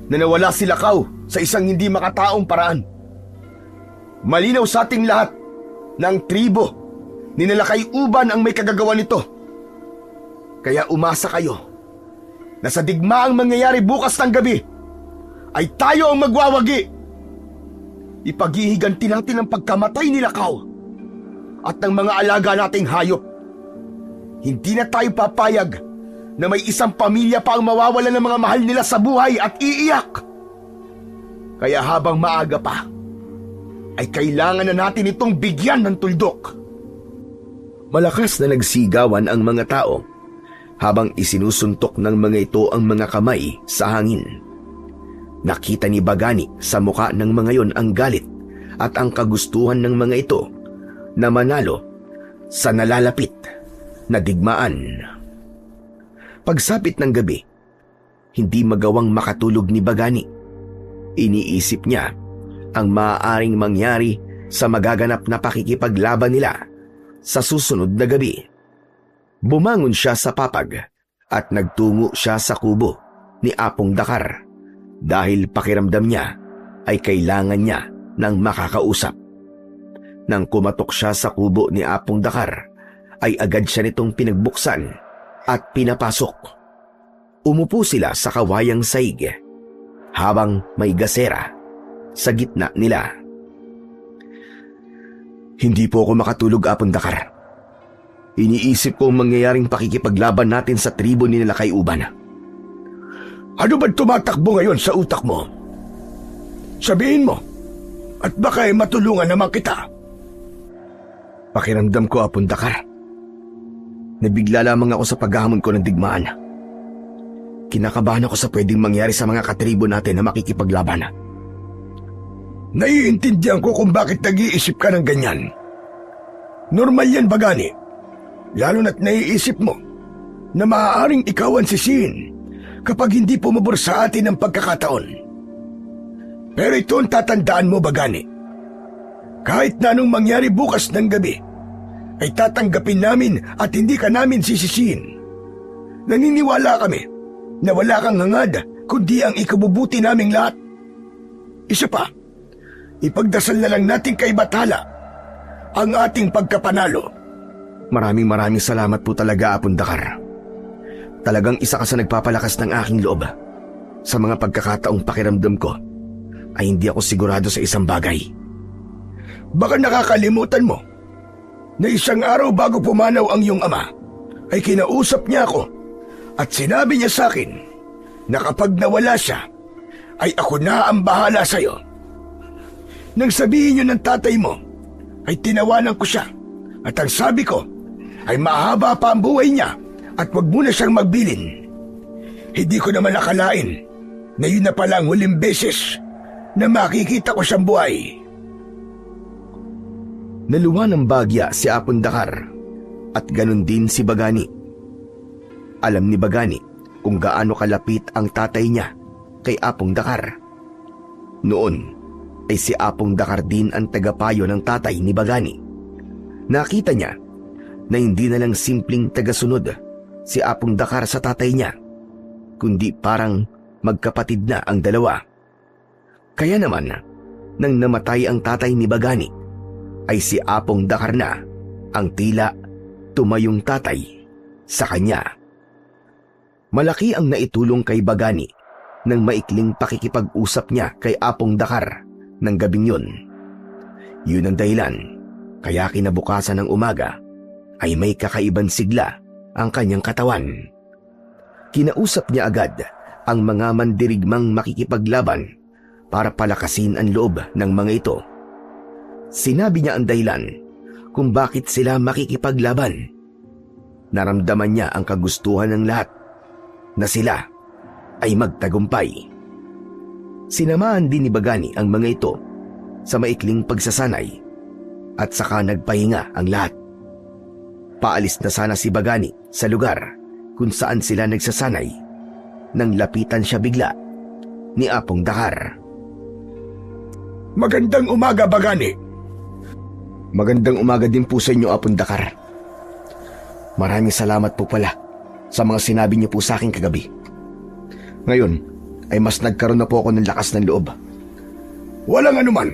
A: na nawala si Lakaw sa isang hindi makataong paraan. Malinaw sa ating lahat na ang tribo ni Nalakay Uban ang may kagagawa nito. Kaya umasa kayo na sa digmaang mangyayari bukas ng gabi ay tayo ang magwawagi. Ipaghihiganti natin ang pagkamatay ni Lakaw at ng mga alaga nating hayop. Hindi na tayo papayag na may isang pamilya pa ang mawawalan ng mga mahal nila sa buhay at iiyak. Kaya habang maaga pa, ay kailangan na natin itong bigyan ng tuldok. Malakas na nagsigawan ang mga tao habang isinusuntok ng mga ito ang mga kamay sa hangin. Nakita ni Bagani sa muka ng mga yon ang galit at ang kagustuhan ng mga ito na manalo sa nalalapit na digmaan. Pagsapit ng gabi, hindi magawang makatulog ni Bagani. Iniisip niya ang maaaring mangyari sa magaganap na pakikipaglaban nila sa susunod na gabi. Bumangon siya sa papag at nagtungo siya sa kubo ni Apong Dakar dahil pakiramdam niya ay kailangan niya ng makakausap. Nang kumatok siya sa kubo ni Apong Dakar, ay agad siya nitong pinagbuksan at pinapasok. Umupo sila sa kawayang saig habang may gasera sa gitna nila. Hindi po ako makatulog, Apong Dakar. Iniisip ko ang mangyayaring pakikipaglaban natin sa tribo ni Nalakay Uban.
B: Ano ba tumatakbo ngayon sa utak mo? Sabihin mo, at baka ay matulungan naman kita.
A: Pakiramdam ko, Apong Dakar. Nabigla lamang ako sa paghahamon ko ng digmaan. Kinakabahan ako sa pwedeng mangyari sa mga katribo natin na makikipaglaban.
B: Naiintindihan ko kung bakit nag-iisip ka ng ganyan. Normal yan, Bagani. Lalo na't naiisip mo na maaaring ikaw ang sisihin kapag hindi pumabor sa atin ang pagkakataon. Pero ito ang tatandaan mo, Bagani. Kahit na anong mangyari bukas ng gabi, ay tatanggapin namin at hindi ka namin sisisihin. Naniniwala kami na wala kang hangad kundi ang ikabubuti naming lahat. Isa pa, ipagdasal na lang natin kay Bathala ang ating pagkapanalo.
A: Maraming salamat po talaga, Apong Dakar. Talagang isa ka sa nagpapalakas ng aking loob. Sa mga pagkakataong pakiramdam ko ay hindi ako sigurado sa isang bagay.
B: Baka nakakalimutan mo na isang araw bago pumanaw ang iyong ama, ay kinausap niya ako at sinabi niya sa akin na kapag nawala siya, ay ako na ang bahala sa iyo. Nang sabihin niyo ng tatay mo, ay tinawanan ko siya at ang sabi ko ay mahaba pa ang buhay niya at wag muna siyang magbilin. Hindi ko naman nakalain na yun na pala ang huling beses na makikita ko siyang buhay.
A: Naluwa ng bagya si Apong Dakar at ganun din si Bagani. Alam ni Bagani kung gaano kalapit ang tatay niya kay Apong Dakar. Noon ay si Apong Dakar din ang tagapayo ng tatay ni Bagani. Nakita niya na hindi na lang simpleng tagasunod si Apong Dakar sa tatay niya, kundi parang magkapatid na ang dalawa. Kaya naman, nang namatay ang tatay ni Bagani, ay si Apong Dakar na ang tila tumayong tatay sa kanya. Malaki ang naitulong kay Bagani ng maikling pakikipag-usap niya kay Apong Dakar ng gabing yun. Yun ang dahilan kaya kinabukasan ng umaga ay may kakaibang sigla ang kanyang katawan. Kinausap niya agad ang mga mandirigmang makikipaglaban para palakasin ang loob ng mga ito. Sinabi niya ang dahilan kung bakit sila makikipaglaban. Naramdaman niya ang kagustuhan ng lahat na sila ay magtagumpay. Sinamahan din ni Bagani ang mga ito sa maikling pagsasanay at saka nagpahinga ang lahat. Paalis na sana si Bagani sa lugar kung saan sila nagsasanay nang lapitan siya bigla ni Apong Dakar.
B: Magandang umaga, Bagani.
A: Magandang umaga din po sa inyo, Apong Dakar. Maraming salamat po pala sa mga sinabi niyo po sa akin kagabi. Ngayon ay mas nagkaroon na po ako ng lakas ng loob.
B: Walang anuman.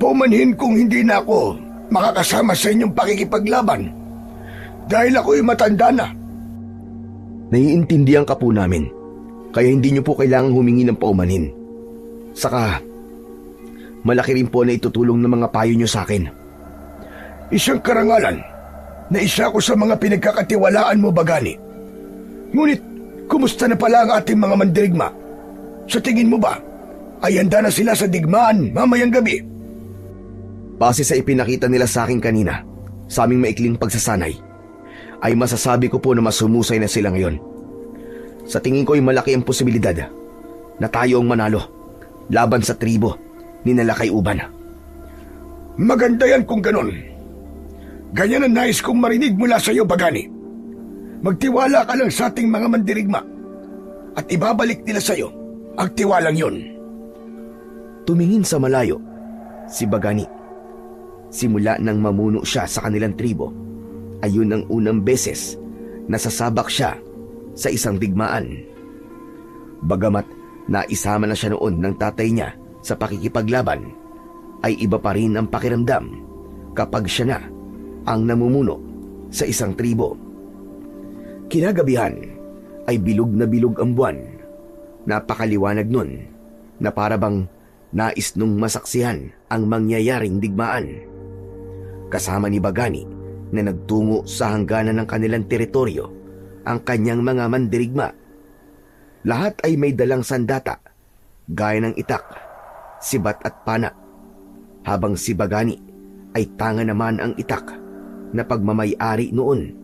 B: Pumanhin kung hindi na ako makakasama sa inyong pakikipaglaban dahil ako'y matanda na.
A: Naiintindihan ka po namin, kaya hindi niyo po kailangang humingi ng paumanhin. Saka, malaki rin po na itutulong ng mga payo niyo sa akin.
B: Isang karangalan na isa ko sa mga pinagkakatiwalaan mo, Bagani. Ngunit, kumusta na pala ang ating mga mandirigma? Sa tingin mo ba, ay handa na sila sa digmaan mamayang gabi?
A: Base sa ipinakita nila sa akin kanina, sa aming maikling pagsasanay, ay masasabi ko po na mas humusay na sila ngayon. Sa tingin ko ay malaki ang posibilidad na tayo ang manalo laban sa tribo ni Nalakay Uban.
B: Maganda yan kung ganon. Ganyan ang nais kong marinig mula sa iyo, Bagani. Magtiwala ka lang sa ating mga mandirigma at ibabalik nila sa iyo ang tiwalang yon.
A: Tumingin sa malayo si Bagani. Simula nang mamuno siya sa kanilang tribo, ayun ang unang beses na sasabak siya sa isang digmaan. Bagamat naisama na siya noon ng tatay niya sa pakikipaglaban, ay iba pa rin ang pakiramdam kapag siya na ang namumuno sa isang tribo. Kinagabihan ay bilog na bilog ang buwan. Napakaliwanag nun na parabang nais nung masaksihan ang mangyayaring digmaan. Kasama ni Bagani na nagtungo sa hangganan ng kanilang teritoryo ang kanyang mga mandirigma. Lahat ay may dalang sandata, gaya ng itak, sibat at pana, habang si Bagani ay tanga naman ang itak na pagmamay-ari noon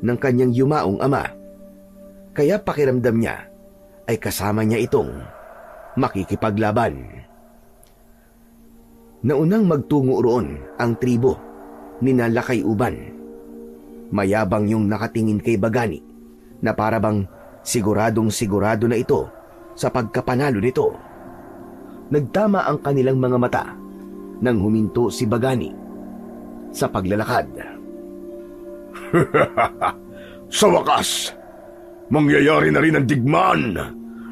A: ng kanyang yumaong ama. Kaya pakiramdam niya ay kasama niya itong makikipaglaban. Naunang magtungo roon ang tribo ni Nalakay Uban. Mayabang yung nakatingin kay Bagani na parabang siguradong sigurado na ito sa pagkapanalo nito. Nagtama ang kanilang mga mata nang huminto si Bagani sa paglalakad.
B: Sa wakas, mangyayari na rin ang digmaan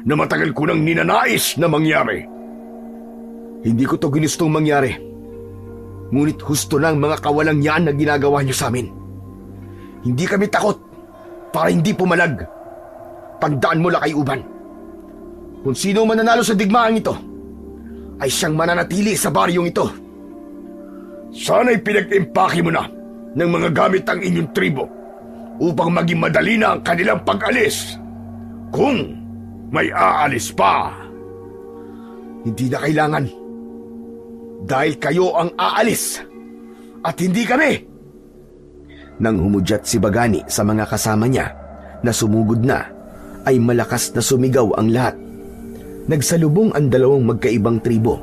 B: na matagal ko nang ninanais na mangyari.
A: Hindi ko to ginustong mangyari. Ngunit husto na ang mga kawalang yan na ginagawa niyo sa amin. Hindi kami takot para hindi pumalag. Tandaan mo, Lakay Uban. Kung sino man nanalo sa digmaan ito, ay siyang mananatili sa baryong ito.
B: Sana'y pinag-impake mo na ng mga gamit ang inyong tribo upang maging madali na ang kanilang pag-alis. Kung may aalis pa.
A: Hindi na kailangan. Dahil kayo ang aalis at hindi kami. Nang humudyat si Bagani sa mga kasama niya na sumugod na, ay malakas na sumigaw ang lahat. Nagsalubong ang dalawang magkaibang tribo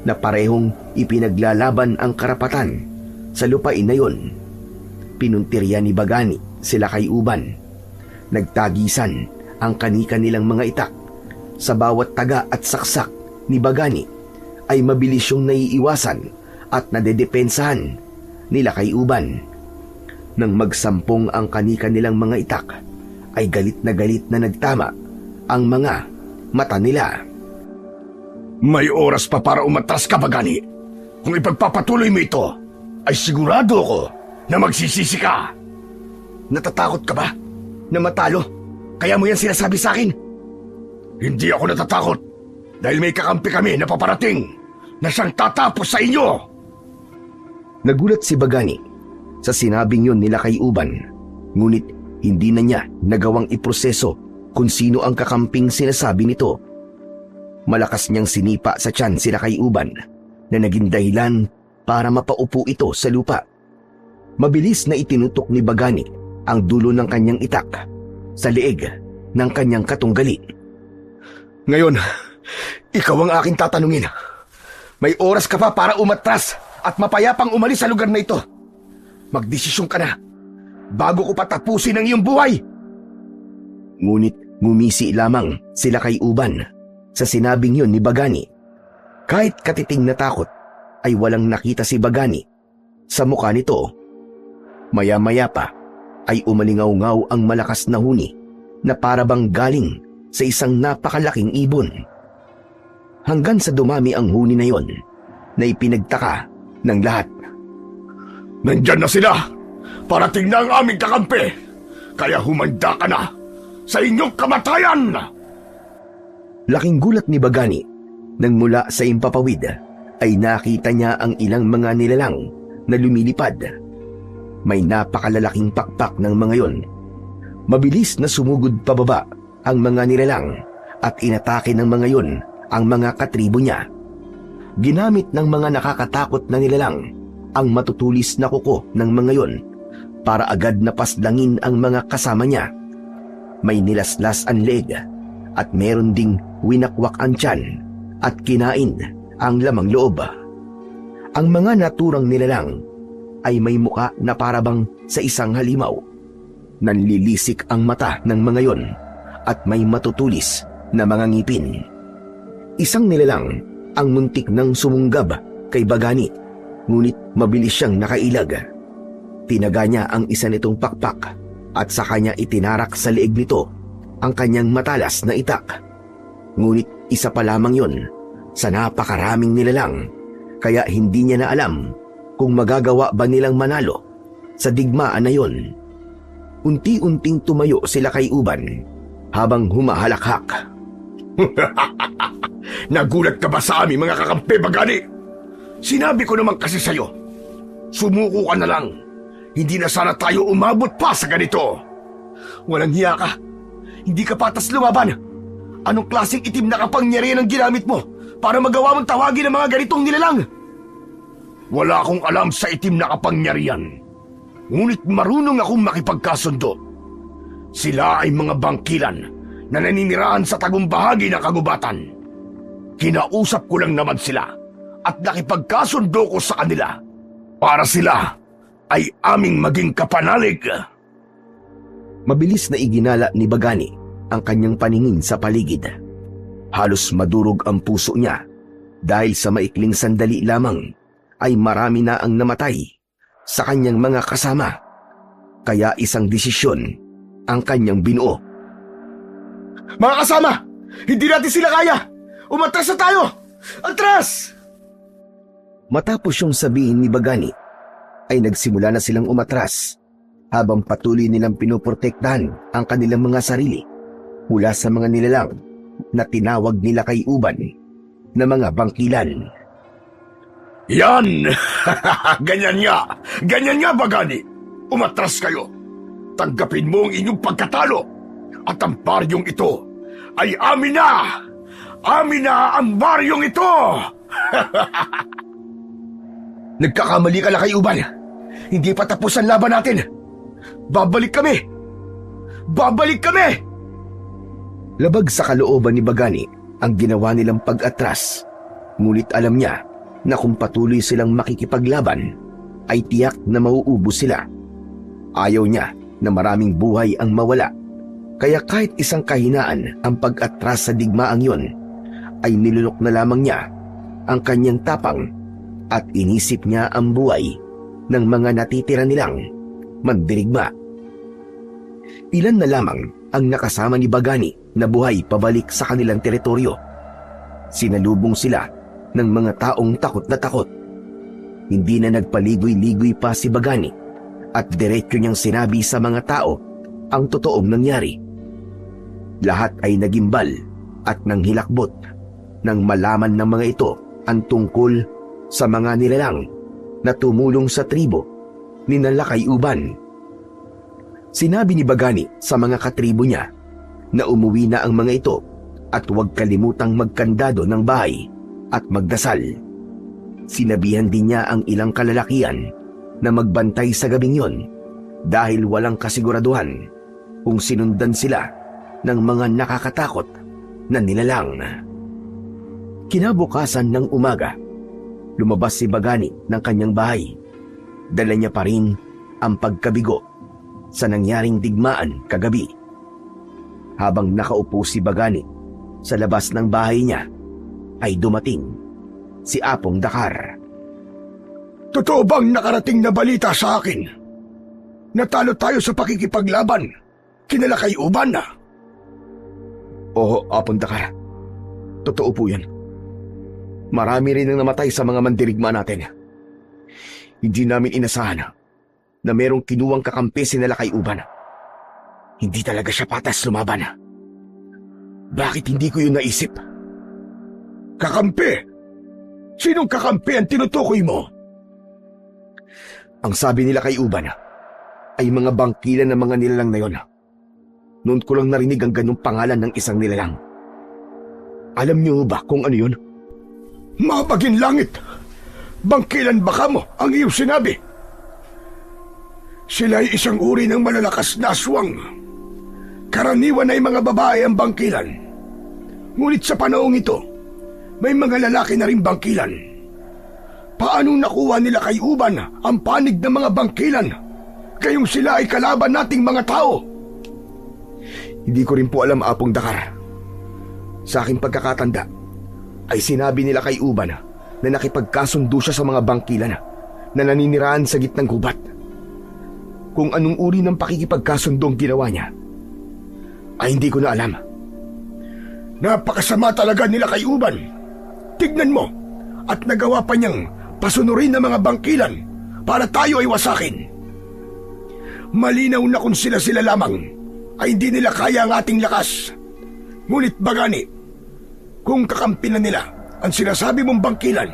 A: na parehong ipinaglalaban ang karapatan sa lupain na yon. Pinuntirya ni Bagani sila kay Uban. Nagtagisan ang kani-kanilang mga itak. Sa bawat taga at saksak ni Bagani ay mabilis yung naiiwasan at nadedepensahan nila kay Uban. Nang magsampong ang kani-kanilang mga itak, ay galit na nagtama ang mga mata nila.
B: May oras pa para umatras ka, Bagani. Kung ipagpapatuloy mo ito, ay sigurado ako na magsisisi ka.
A: Natatakot ka ba na matalo? Kaya mo yan sinasabi sa akin?
B: Hindi ako natatakot dahil may kakampi kami na paparating na siyang tatapos sa inyo.
A: Nagulat si Bagani sa sinabing yun nila kay Uban, ngunit hindi na niya nagawang iproseso kung sino ang kakamping sinasabi nito. Malakas niyang sinipa sa tiyan sila kay Uban na naging dahilan para mapaupo ito sa lupa. Mabilis na itinutok ni Bagani ang dulo ng kanyang itak sa leeg ng kanyang katunggali. Ngayon, ikaw ang aking tatanungin. May oras ka pa para umatras at mapayapang umalis sa lugar na ito. Magdesisyon ka na bago ko patapusin ang iyong buhay. Ngunit ngumisi lamang sila kay Uban sa sinabing yun ni Bagani. Kahit katiting na takot ay walang nakita si Bagani sa mukha nito. Maya-maya pa ay umalingaw-ngaw ang malakas na huni na parabang galing sa isang napakalaking ibon. Hanggang sa dumami ang huni na yon na ipinagtaka ng lahat.
B: Nandyan na sila! Parating na ang aming kakampi! Kaya humanda ka na sa inyong kamatayan!
A: Laking gulat ni Bagani nang mula sa impapawid ay nakita niya ang ilang mga nilalang na lumilipad. May napakalalaking pakpak ng mga yon. Mabilis na sumugod pababa ang mga nilalang at inatake ng mga yon ang mga katribo niya. Ginamit ng mga nakakatakot na nilalang ang matutulis na kuko ng mga yon para agad na paslangin ang mga kasama niya. May nilaslas ang leeg at meron ding winakwak ang tiyan at kinain ang lamang loob. Ang mga naturang nilalang ay may muka na parabang sa isang halimaw. Nanlilisik ang mata ng mga yon at may matutulis na mga ngipin. Isang nilalang ang muntik ng sumunggab kay Bagani, ngunit mabilis siyang nakailag. Tinaga niya ang isa nitong pakpak at sa kanya itinarak sa leeg nito ang kanyang matalas na itak. Ngunit isa pa lamang yon sa napakaraming nilalang, kaya hindi niya na alam kung magagawa ba nilang manalo sa digmaan na yon. Unti-unting tumayo sila kay Uban habang humahalakhak.
B: Nagulat ka ba sa aming mga kakampi, Bagani? Sinabi ko naman kasi sa'yo, sumuko ka na lang. Hindi na sana tayo umabot pa sa ganito. Walang hiya ka. Hindi ka patas lumaban. Anong klaseng itim na kapangyarihan ang ginamit mo para magawa mong tawagin ang mga ganitong nilalang? Wala akong alam sa itim na kapangyarihan. Ngunit marunong akong makipagkasundo. Sila ay mga bangkilan na naninirahan sa tagong bahagi ng kagubatan. Kinausap ko lang naman sila at nakipagkasundo ko sa kanila para sila ay aming maging kapanalig.
A: Mabilis na iginala ni Bagani ang kanyang paningin sa paligid. Halos madurog ang puso niya dahil sa maikling sandali lamang ay marami na ang namatay sa kanyang mga kasama. Kaya isang desisyon ang kanyang binuo.
B: Mga kasama, hindi natin sila kaya! Umatras na tayo! Atras!
A: Matapos yung sabihin ni Bagani, ay nagsimula na silang umatras habang patuloy nilang pinoprotektahan ang kanilang mga sarili mula sa mga nilalang na tinawag nila kay Uban na mga bangkilan.
B: Yan! Ganyan nga! Ganyan nga, Bagani! Umatras kayo! Tanggapin mo ang inyong pagkatalo at ang baryong ito ay amin na! Amin na ang baryong ito! Nagkakamali ka lang kay Uban. Hindi pa tapos ang laban natin. Babalik kami! Babalik kami!
A: Labag sa kalooban ni Bagani ang ginawa nilang pag-atras. Ngunit alam niya na kung patuloy silang makikipaglaban, ay tiyak na mauubos sila. Ayaw niya na maraming buhay ang mawala. Kaya kahit isang kahinaan ang pag-atras sa digmaang yon, ay nilunok na lamang niya ang kanyang tapang at inisip niya ang buhay ng mga natitira nilang mandirigma. Ilan na lamang ang nakasama ni Bagani na buhay pabalik sa kanilang teritoryo. Sinalubong sila ng mga taong takot na takot. Hindi na nagpaligoy-ligoy pa si Bagani at diretso niyang sinabi sa mga tao ang totoong nangyari. Lahat ay nagimbal at nanghilakbot nang malaman ng mga ito ang tungkol sa mga nilalang na tumulong sa tribo ni Nalakay Uban. Sinabi ni Bagani sa mga katribo niya na umuwi na ang mga ito at huwag kalimutang magkandado ng bahay at magdasal. Sinabihan din niya ang ilang kalalakian na magbantay sa gabing yon dahil walang kasiguraduhan kung sinundan sila ng mga nakakatakot na nilalang. Kinabukasan ng umaga, lumabas si Bagani ng kanyang bahay. Dala niya pa rin ang pagkabigo sa nangyaring digmaan kagabi. Habang nakaupo si Bagani sa labas ng bahay niya, ay dumating si Apong Dakar.
B: Totoo bang nakarating na balita sa akin natalo tayo sa pakikipaglaban kinala kay Uban na.
A: Oo, Apong Dakar. Totoo po yan. Marami rin ang namatay sa mga mandirigma natin. Hindi namin inasahan na merong kinuwang kakampi sinala kay Uban. Hindi talaga siya patas lumaban. Bakit hindi ko yun naisip?
B: Kakampi? Sinong kakampi ang tinutukoy mo?
A: Ang sabi nila kay Uban ay mga bangkilan ng mga nilalang na yon. Noon ko lang narinig ang ganong pangalan ng isang nilalang. Alam niyo ba kung ano yun?
B: Mabagin langit! Bangkilan baka mo ang iyong sinabi? Sila ay isang uri ng malalakas na aswang. Karaniwan ay mga babae ang bangkilan. Ngunit sa panahong ito, may mga lalaki na rin bangkilan. Paanong nakuha nila kay Uban ang panig ng mga bangkilan? Kayong sila ay kalaban nating mga tao.
A: Hindi ko rin po alam, Apong Dakar. Sa aking pagkakatanda, ay sinabi nila kay Uban na nakipagkasundo siya sa mga bangkilan na naninirahan sa gitnang gubat. Kung anong uri ng pakikipagkasundong ginawa niya, ay hindi ko na alam.
B: Napakasama talaga nila kay Uban. Tignan mo, at nagawa pa niyang pasunurin ng mga bangkilan para tayo ay wasakin. Malinaw na kung sila lamang ay hindi nila kaya ang ating lakas. Ngunit bagani, kung kakampi na nila ang sinasabi mong bangkilan,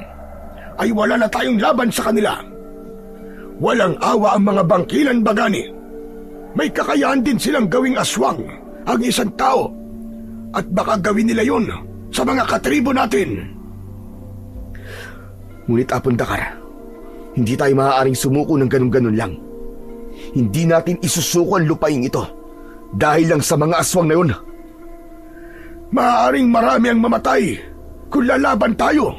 B: ay wala na tayong laban sa kanila. Walang awa ang mga bangkilan, bagani. May kakayahan din silang gawing aswang ang isang tao, at baka gawin nila yon sa mga katribo natin.
A: Ngunit, Apong Dakar, hindi tayo maaaring sumuko ng ganun-ganun lang. Hindi natin isusuko ang lupaing ito dahil lang sa mga aswang na yun.
B: Maaaring marami ang mamatay kung lalaban tayo.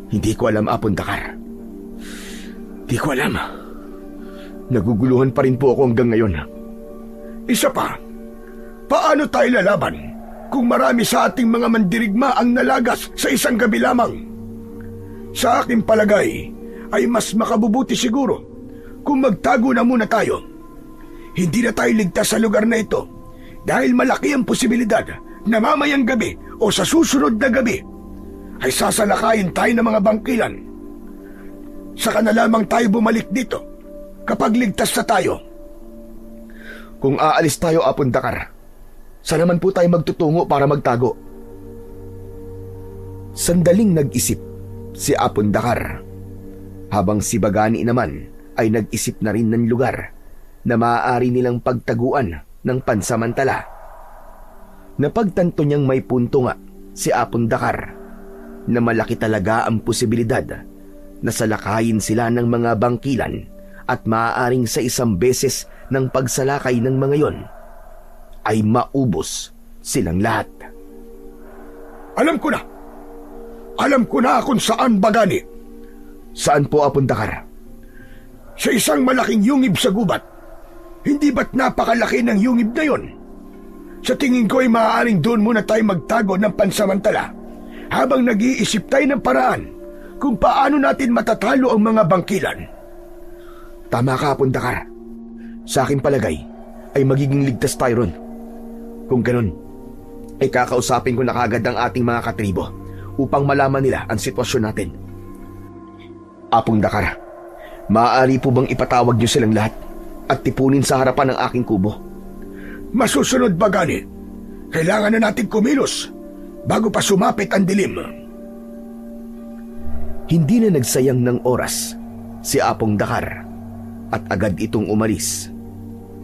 A: Hindi ko alam, Apong Dakar. Hindi ko alam. Naguguluhan pa rin po ako hanggang ngayon.
B: Isa pa, paano tayo lalaban kung marami sa ating mga mandirigma ang nalagas sa isang gabi lamang? Sa aking palagay, ay mas makabubuti siguro kung magtago na muna tayo. Hindi na tayo ligtas sa lugar na ito dahil malaki ang posibilidad na mamayang gabi o sa susunod na gabi ay sasalakayin tayo ng mga bangkilan. Saka na lamang tayo bumalik dito kapag ligtas na tayo.
A: Kung aalis tayo, Apong Dakar, saan naman po tayo magtutungo para magtago? Sandaling nag-isip si Apong Dakar, habang si Bagani naman ay nag-isip na rin ng lugar na maaari nilang pagtaguan ng pansamantala. Napagtanto niyang may punto nga si Apong Dakar na malaki talaga ang posibilidad na salakayin sila ng mga bangkilan at maaaring sa isang beses ng pagsalakay ng mga yon ay maubos silang lahat.
B: Alam ko na! Alam ko na kung saan, Bagani.
A: Saan po, Apong Dakar?
B: Sa isang malaking yungib sa gubat. Hindi ba't napakalaki ng yungib na yon? Sa tingin ko ay maaaring doon muna tayo magtago ng pansamantala habang nag-iisip tayo ng paraan kung paano natin matatalo ang mga bangkilan.
A: Tama ka, Apong Dakar. Sa aking palagay ay magiging ligtas tayo ron. Kung ganun, ay kakausapin ko na kagad ang ating mga katribo upang malaman nila ang sitwasyon natin. Apong Dakar, maaari po bang ipatawag niyo silang lahat at tipunin sa harapan ng aking kubo?
B: Masusunod, Bagani. Kailangan na natin kumilos bago pa sumapit ang dilim.
A: Hindi na nagsayang ng oras si Apong Dakar at agad itong umalis.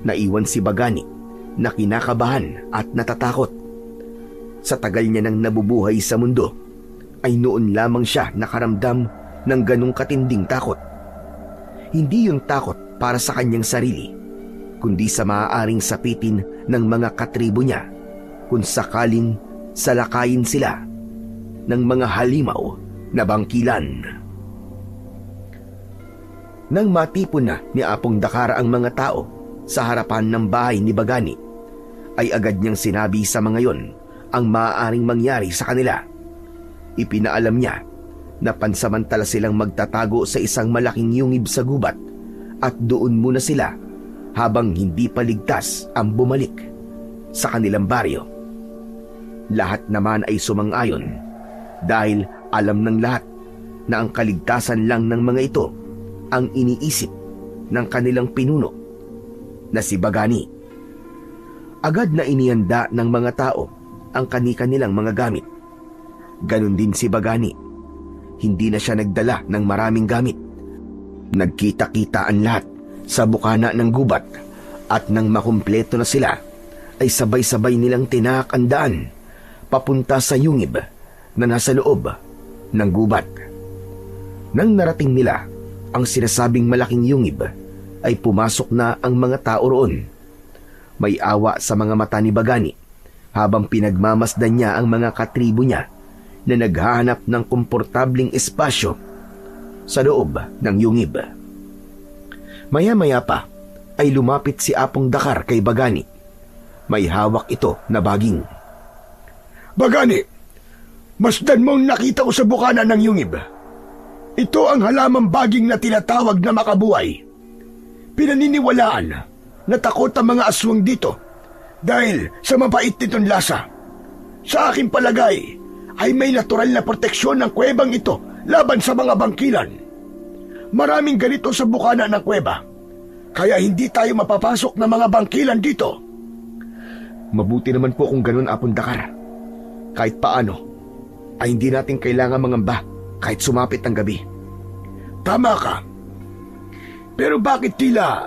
A: Naiwan si Bagani na kinakabahan at natatakot. Sa tagal niya nang nabubuhay sa mundo, ay noon lamang siya nakaramdam ng ganong katinding takot. Hindi yung takot para sa kanyang sarili, kundi sa maaaring sapitin ng mga katribo niya kung sakaling salakayin sila ng mga halimaw na bangkilan. Nang matipon na ni Apong Dakar ang mga tao sa harapan ng bahay ni Bagani, ay agad niyang sinabi sa mga yon ang maaaring mangyari sa kanila. Ipinaalam niya na pansamantala silang magtatago sa isang malaking yungib sa gubat at doon muna sila habang hindi pa ligtas ang bumalik sa kanilang baryo. Lahat naman ay sumang-ayon dahil alam ng lahat na ang kaligtasan lang ng mga ito ang iniisip ng kanilang pinuno na si Bagani. Agad na inihanda ng mga tao ang kani-kanilang mga gamit. Ganon din si Bagani. Hindi na siya nagdala ng maraming gamit. Nagkita-kita ang lahat sa bukana ng gubat at nang makumpleto na sila ay sabay-sabay nilang tinaak ang daan papunta sa yungib na nasa loob ng gubat. Nang narating nila ang sinasabing malaking yungib ay pumasok na ang mga tao roon. May awa sa mga mata ni Bagani habang pinagmamasdan niya ang mga katribo niya na naghahanap ng komportabling espasyo sa loob ng yungib. Maya-maya pa ay lumapit si Apong Dakar kay Bagani. May hawak ito na baging.
B: Bagani, masdan mo ang nakita ko sa bukana ng yungib. Ito ang halamang baging na tinatawag na makabuhay. Pinaniniwalaan na takot ang mga aswang dito dahil sa mabait nitong lasa. Sa aking palagay ay may natural na proteksyon ng kuwebang ito laban sa mga bangkilan. Maraming ganito sa bukana ng kuweba, kaya hindi tayo mapapasok ng mga bangkilan dito.
A: Mabuti naman po kung ganun, Apong Dakar. Kahit paano ay hindi natin kailangan mangamba kahit sumapit ang gabi.
B: Tama ka. Pero bakit tila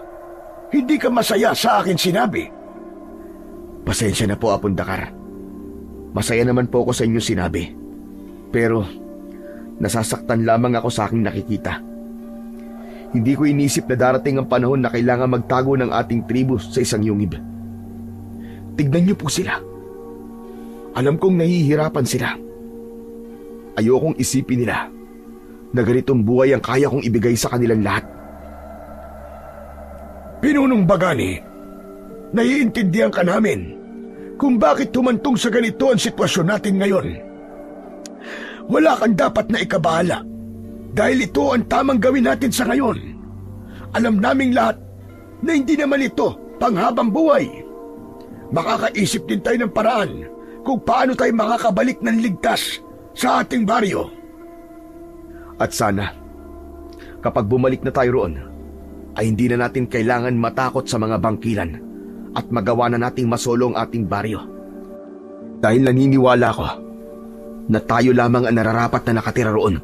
B: hindi ka masaya sa akin sinabi?
A: Pasensya na po, Apong Dakar. Masaya naman po ako sa inyong sinabi. Pero nasasaktan lamang ako sa aking nakikita. Hindi ko inisip na darating ang panahon na kailangan magtago ng ating tribu sa isang yungib. Tignan niyo po sila. Alam kong nahihirapan sila. Ayokong isipin nila na ganitong buhay ang kaya kong ibigay sa kanilang lahat.
B: Pinunong Bagani, naiintindihan ka namin kung bakit humantong sa ganito ang sitwasyon natin ngayon. Wala kang dapat na ikabahala dahil ito ang tamang gawin natin sa ngayon. Alam naming lahat na hindi naman ito panghabang buhay. Makakaisip din tayo ng paraan kung paano tayo makakabalik ng ligtas sa ating baryo.
A: At sana, kapag bumalik na tayo roon, ay hindi na natin kailangan matakot sa mga bangkilan at magawa na nating masolo ang ating baryo. Dahil naniniwala ko na tayo lamang ang nararapat na nakatira roon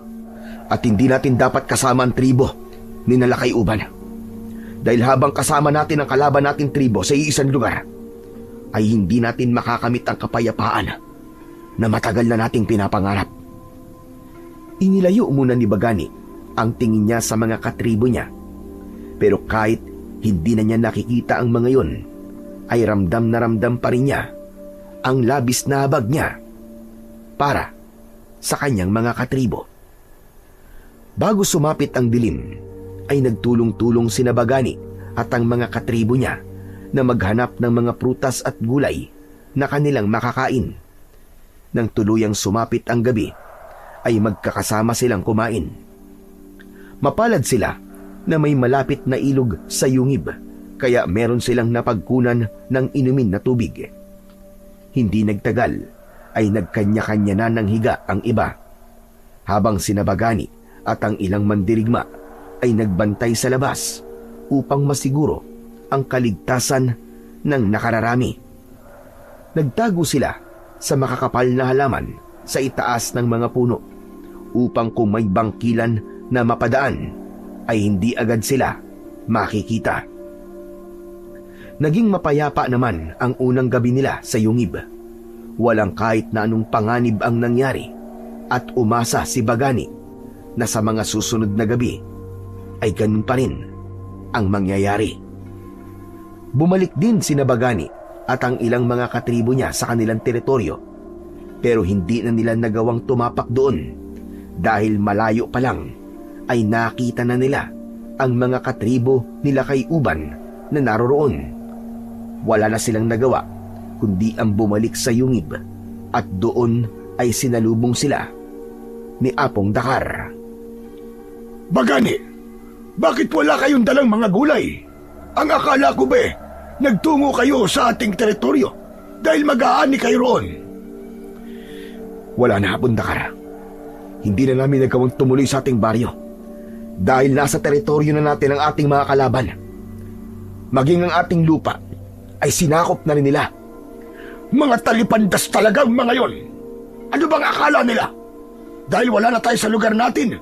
A: at hindi natin dapat kasama ang tribo ni Nalakay Uban. Dahil habang kasama natin ang kalaban nating tribo sa iisang lugar, ay hindi natin makakamit ang kapayapaan na matagal na nating pinapangarap. Inilayo muna ni Bagani ang tingin niya sa mga katribo niya. Pero kahit hindi na niya nakikita ang mga yun, ay ramdam na ramdam pa rin niya ang labis na habag niya para sa kanyang mga katribo. Bago sumapit ang dilim, ay nagtulong-tulong sina Bagani at ang mga katribo niya na maghanap ng mga prutas at gulay na kanilang makakain. Nang tuluyang sumapit ang gabi, ay magkakasama silang kumain. Mapalad sila na may malapit na ilog sa yungib, kaya meron silang napagkunan ng inumin na tubig. Hindi nagtagal ay nagkanya-kanya na ng higa ang iba, habang sina Bagani at ang ilang mandirigma ay nagbantay sa labas upang masiguro ang kaligtasan ng nakararami. Nagtago sila sa makakapal na halaman sa itaas ng mga puno upang kung may bangkilan na mapadaan ay hindi agad sila makikita. Naging mapayapa naman ang unang gabi nila sa yungib. Walang kahit na anong panganib ang nangyari at umasa si Bagani na sa mga susunod na gabi ay ganun pa rin ang mangyayari. Bumalik din sina Bagani at ang ilang mga katribo niya sa kanilang teritoryo, pero hindi na nila nagawang tumapak doon dahil malayo pa lang ay nakita na nila ang mga katribo nila kay Uban na naroroon. Wala na silang nagawa kundi ang bumalik sa yungib at doon ay sinalubong sila ni Apong Dakar.
B: Bagani, Bakit wala kayong dalang mga gulay? Ang akala ko ba nagtungo kayo sa ating teritoryo dahil mag-aani kayo roon?
A: Wala na, Abundakar. Hindi na namin nagawang tumuloy sa ating baryo dahil nasa teritoryo na natin ang ating mga kalaban. Maging ang ating lupa ay sinakop na rin nila.
B: Mga talipandas talagang mga yon. Ano bang akala nila? Dahil wala na tayo sa lugar natin,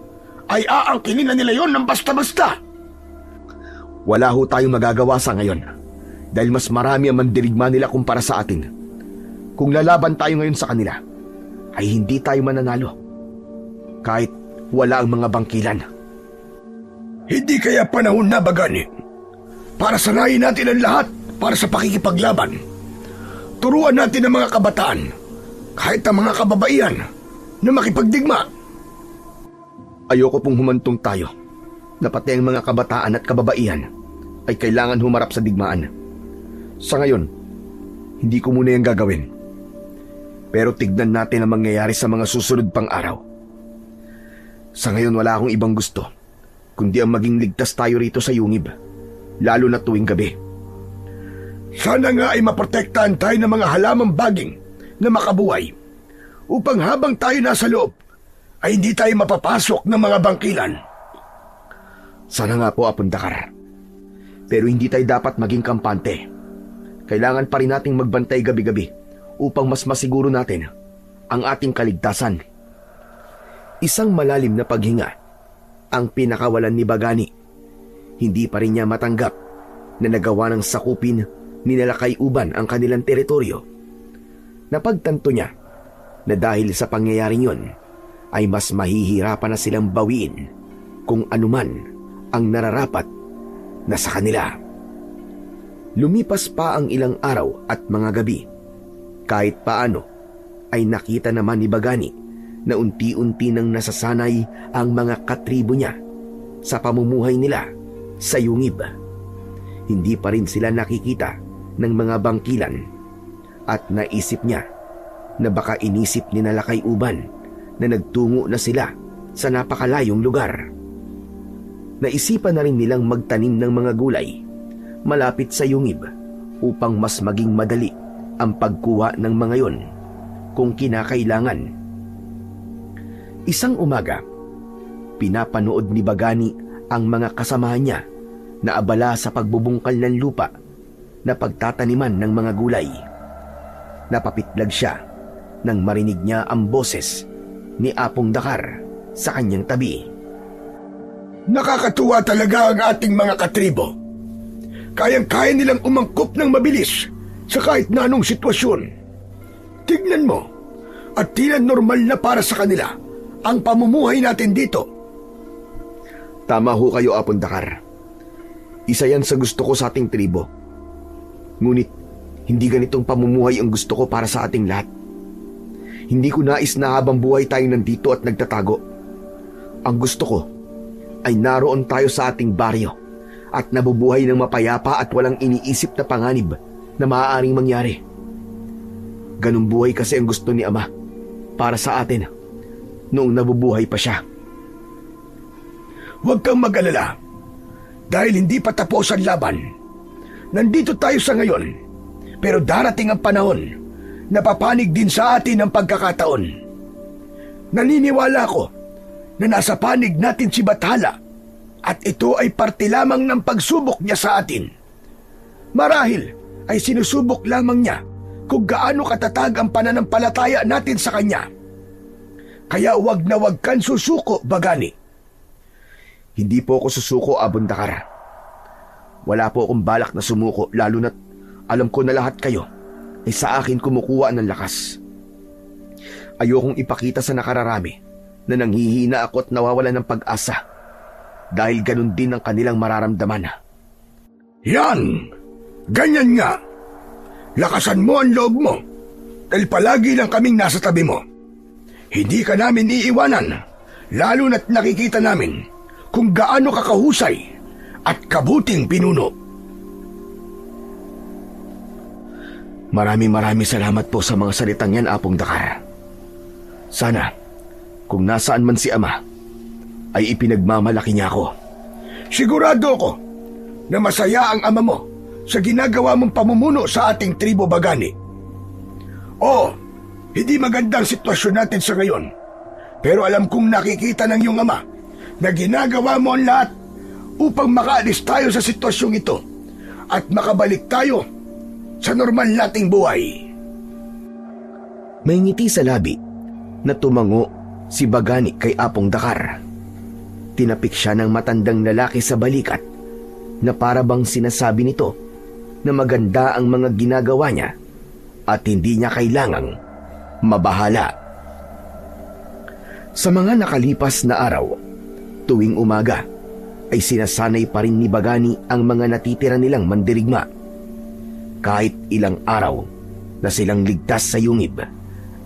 B: ay aangkinin na nila yon ng basta-basta.
A: Wala ho tayong magagawa sa ngayon dahil mas marami ang mandirigma nila kumpara sa atin. Kung lalaban tayo ngayon sa kanila, ay hindi tayo mananalo kahit wala ang mga bangkilan.
B: Hindi kaya panahon na, Bagani, para sanayin natin ang lahat para sa pakikipaglaban. Turuan natin ang mga kabataan, kahit ang mga kababaihan, na makipagdigma.
A: Ayoko pong humantong tayo na pati ang mga kabataan at kababaihan ay kailangan humarap sa digmaan. Sa ngayon, hindi ko muna yung gagawin. Pero tignan natin ang mangyayari sa mga susunod pang araw. Sa ngayon wala akong ibang gusto, kundi ang maging ligtas tayo rito sa Yungib, lalo na tuwing gabi.
B: Sana nga ay maprotektahan tayo ng mga halamang baging na makabuhay upang habang tayo nasa loob ay hindi tayo mapapasok ng mga bangkilan.
A: Sana nga po, Abundakar. Pero hindi tayo dapat maging kampante. Kailangan pa rin nating magbantay gabi-gabi upang mas masiguro natin ang ating kaligtasan. Isang malalim na paghinga ang pinakawalan ni Bagani. Hindi pa rin niya matanggap na nagawa ng sakupin ni Nalakay Uban ang kanilang teritoryo. Napagtanto niya na dahil sa pangyayaring yon ay mas mahihirapan na silang bawiin kung anuman ang nararapat na sa kanila. Lumipas pa ang ilang araw at mga gabi. Kahit paano ay nakita naman ni Bagani na unti-unti nang nasasanay ang mga katribo niya sa pamumuhay nila sa Yungib. Hindi pa rin sila nakikita ng mga bangkilan at naisip niya na baka inisip ni Nalakay Uban na nagtungo na sila sa napakalayong lugar. Naisipan na rin nilang magtanim ng mga gulay malapit sa Yungib upang mas maging madali ang pagkuha ng mga yon kung kinakailangan. Isang umaga, pinapanood ni Bagani ang mga kasamahan niya na abala sa pagbubungkal ng lupa na pagtataniman ng mga gulay. Napapitlag siya nang marinig niya ang boses ni Apong Dakar sa kanyang tabi.
B: Nakakatuwa talaga ang ating mga katribo. Kayang-kaya nilang umangkop ng mabilis sa kahit na anong sitwasyon. Tignan mo, at tila normal na para sa kanila ang pamumuhay natin dito.
A: Tama ho kayo, Apong Dakar. Isa yan sa gusto ko sa ating tribo. Ngunit, hindi ganitong pamumuhay ang gusto ko para sa ating lahat. Hindi ko nais na habang buhay tayong nandito at nagtatago. Ang gusto ko ay naroon tayo sa ating baryo at nabubuhay ng mapayapa at walang iniisip na panganib na maaaring mangyari. Ganong buhay kasi ang gusto ni Ama para sa atin noong nabubuhay pa siya.
B: Huwag kang mag-alala dahil hindi pa tapos ang laban. Nandito tayo sa ngayon, pero darating ang panahon na papanig din sa atin ang pagkakataon. Naniniwala ko na nasa panig natin si Bathala at ito ay parte lamang ng pagsubok niya sa atin. Marahil ay sinusubok lamang niya kung gaano katatag ang pananampalataya natin sa kanya. Kaya wag na wag kang susuko, Bagani.
A: Hindi po ako susuko, Apong Dakar. Wala po akong balak na sumuko, lalo na't alam ko na lahat kayo ay sa akin kumukuha ng lakas. Ayokong ipakita sa nakararami na nanghihina ako at nawawalan ng pag-asa dahil ganun din ang kanilang mararamdaman.
B: Yan! Ganyan nga! Lakasan mo ang loob mo dahil palagi lang kaming nasa tabi mo. Hindi ka namin iiwanan, lalo na't nakikita namin kung gaano ka kahusay at kabuting pinuno.
A: Maraming salamat po sa mga salitang yan, Apong Dakar. Sana, kung nasaan man si Ama, ay ipinagmamalaki niya ako.
B: Sigurado ako na masaya ang ama mo sa ginagawa mong pamumuno sa ating tribo Bagani. Oo, hindi magandang sitwasyon natin sa ngayon. Pero alam kong nakikita ng iyong ama na ginagawa mo ang lahat upang makaalis tayo sa sitwasyong ito at makabalik tayo sa normal nating buhay.
A: May ngiti sa labi na tumango si Bagani kay Apong Dakar. Tinapik siya ng matandang lalaki sa balikat na para bang sinasabi nito na maganda ang mga ginagawa niya at hindi niya kailangang mabahala. Sa mga nakalipas na araw, tuwing umaga ay sinasanay pa rin ni Bagani ang mga natitira nilang mandirigma. Kahit ilang araw na silang ligtas sa yungib,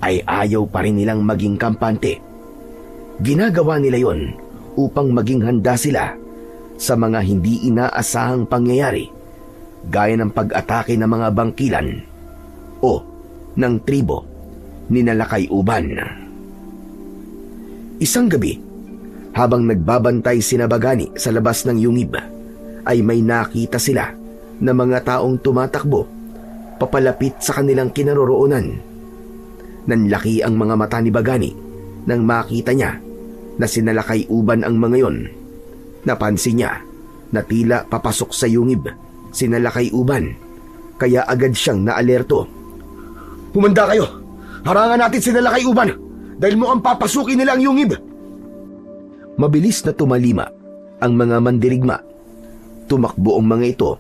A: ay ayaw pa rin nilang maging kampante. Ginagawa nila yon upang maging handa sila sa mga hindi inaasahang pangyayari gaya ng pag-atake ng mga bangkilan o ng tribo ni Nalakay Uban. Isang gabi, habang nagbabantay sina Bagani sa labas ng yungib, ay may nakita sila na mga taong tumatakbo papalapit sa kanilang kinaroroonan. Nanlaki ang mga mata ni Bagani nang makita niya na si Nalakay Uban ang mga yon. Napansin niya na tila papasok sa yungib si Nalakay Uban, kaya agad siyang naalerto. "Humanda kayo! Harangan natin si Nalakay Uban dahil mukhang papasukin nila ang yungib!" Mabilis na tumalima ang mga mandirigma. Tumakbo ang mga ito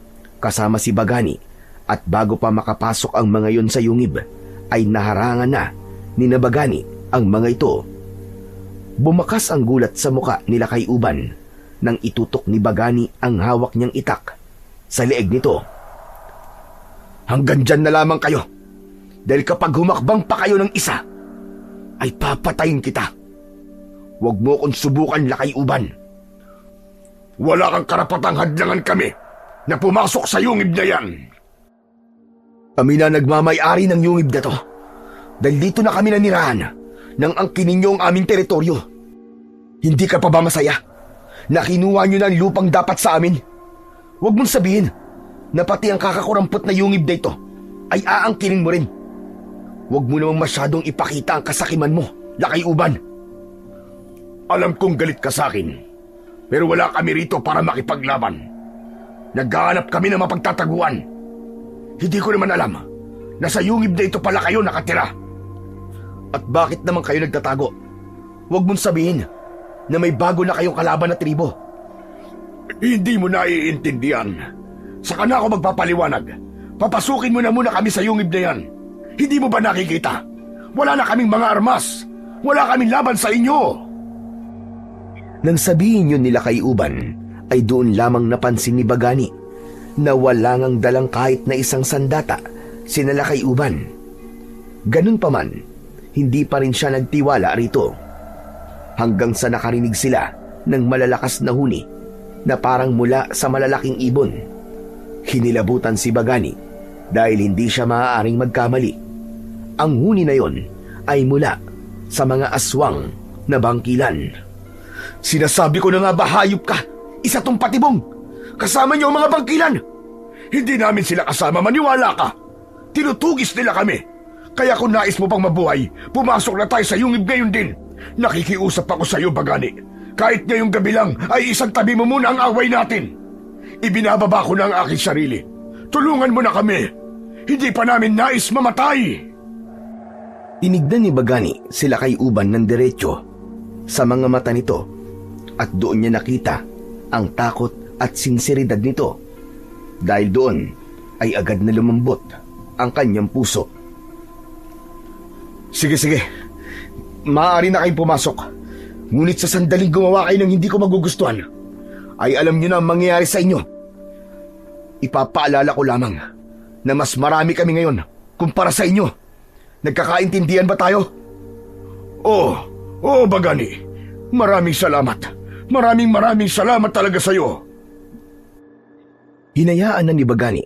A: kasama si Bagani at bago pa makapasok ang mga yon sa yungib ay naharangan na ni Bagani ang mga ito. Bumakas ang gulat sa muka ni Lakay Uban nang itutok ni Bagani ang hawak niyang itak sa leeg nito. "Hanggang dyan na lamang kayo dahil kapag humakbang pa kayo ng isa ay papatayin kita. Huwag mo akong subukan, Lakay Uban.
B: Wala kang karapatang hadlangan kami na pumasok sa yungib na yan."
A: "Kami na nagmamay-ari ng yungib na to dahil dito na kami nanirahan nang angkinin niyo ang aming teritoryo. Hindi ka pa ba masaya na kinuha niyo na ang lupang dapat sa amin? Huwag mong sabihin na pati ang kakakurampot na yungib na ito ay aangkinin mo rin. Huwag mo namang masyadong ipakita ang kasakiman mo, Lakay Uban."
B: Alam kong galit ka sa akin, pero wala kami rito para makipaglaban. Naghahanap kami ng mapagtataguan. Hindi ko naman alam na sa yungib na ito pala kayo nakatira.
A: "At bakit naman kayo nagtatago? Huwag mong sabihin na may bago na kayong kalaban na tribo."
B: Hindi mo naiintindihan. Saka na ako magpapaliwanag. Papasukin mo na muna kami sa yungib na yan. Hindi mo ba nakikita? Wala na kaming mga armas. Wala kaming laban sa inyo.
A: Nang sabihin yun nila kay Uban, ay doon lamang napansin ni Bagani na wala ngang dalang kahit na isang sandata si Nalakay Uban. Ganun pa man, hindi pa rin siya nagtiwala rito. Hanggang sa nakarinig sila ng malalakas na huni na parang mula sa malalaking ibon. Hinilabutan si Bagani dahil hindi siya maaaring magkamali. Ang huni na yon ay mula sa mga aswang na bangkilan.
B: Sinasabi ko na nga ba, hayop ka? Isa tong patibong. Kasama niyo ang mga bangkilan. Hindi namin sila kasama, maniwala ka. Tinutugis nila kami. Kaya kung nais mo pang mabuhay, pumasok na tayo sa yungib ngayon din. Nakikiusap ako sa iyo, Bagani. Kahit ngayong gabi lang ay isang tabi mo muna ang away natin. Ibinababa ko na ang aking sarili. Tulungan mo na kami. Hindi pa namin nais mamatay.
A: Tinignan ni Bagani sila kay Uban ng diretsyo sa mga mata nito at doon niya nakita ang takot at sinseridad nito. Dahil doon ay agad na lumambot ang kanyang puso.
B: Sige. Maaari na kayong pumasok. Ngunit sa sandaling gumawa kayo ng hindi ko magugustuhan, ay alam niyo na ang mangyayari sa inyo. Ipapaalala ko lamang na mas marami kami ngayon kumpara sa inyo. Nagkakaintindihan ba tayo? Oo, Bagani. Maraming salamat. Maraming salamat talaga sa iyo.
A: Hinayaan na ni Bagani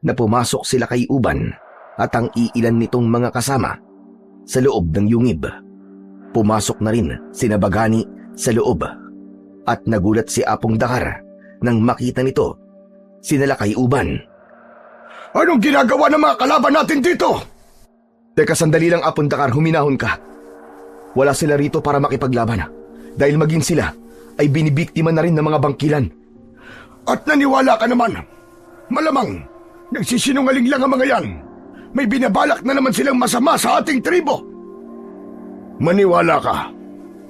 A: na pumasok sila kay Uban at ang iilan nitong mga kasama sa loob ng yungib. Pumasok na rin sina Bagani sa loob at nagulat si Apong Dakar nang makita nito sina Lakay Uban.
B: Anong ginagawa ng mga kalaban natin dito?
A: Teka sandali lang Apong Dakar, huminahon ka. Wala sila rito para makipaglaban dahil maging sila ay binibiktima na rin ng mga bangkilan.
B: At naniwala ka naman. Malamang, nagsisinungaling lang ang mga yan. May binabalak na naman silang masama sa ating tribo. Maniwala ka,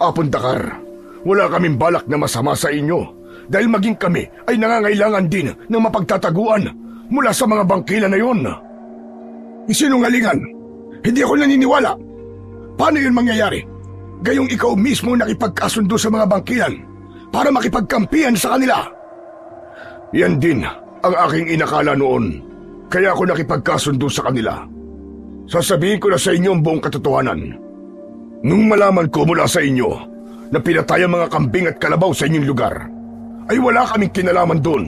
B: Apong Dakar. Wala kaming balak na masama sa inyo dahil maging kami ay nangangailangan din ng mapagtataguan mula sa mga bangkilan na yun. Isinungalingan. Hindi ako naniniwala. Paano yun mangyayari? Gayong ikaw mismo nakipagkasundo sa mga bangkilan para makipagkampihan sa kanila. Yan din ang aking inakala noon. Kaya ako nakipagkasundo sa kanila. Sasabihin ko na sa inyo ang buong katotohanan. Nung malaman ko mula sa inyo na pinatay ang mga kambing at kalabaw sa inyong lugar, ay wala kaming kinalaman doon,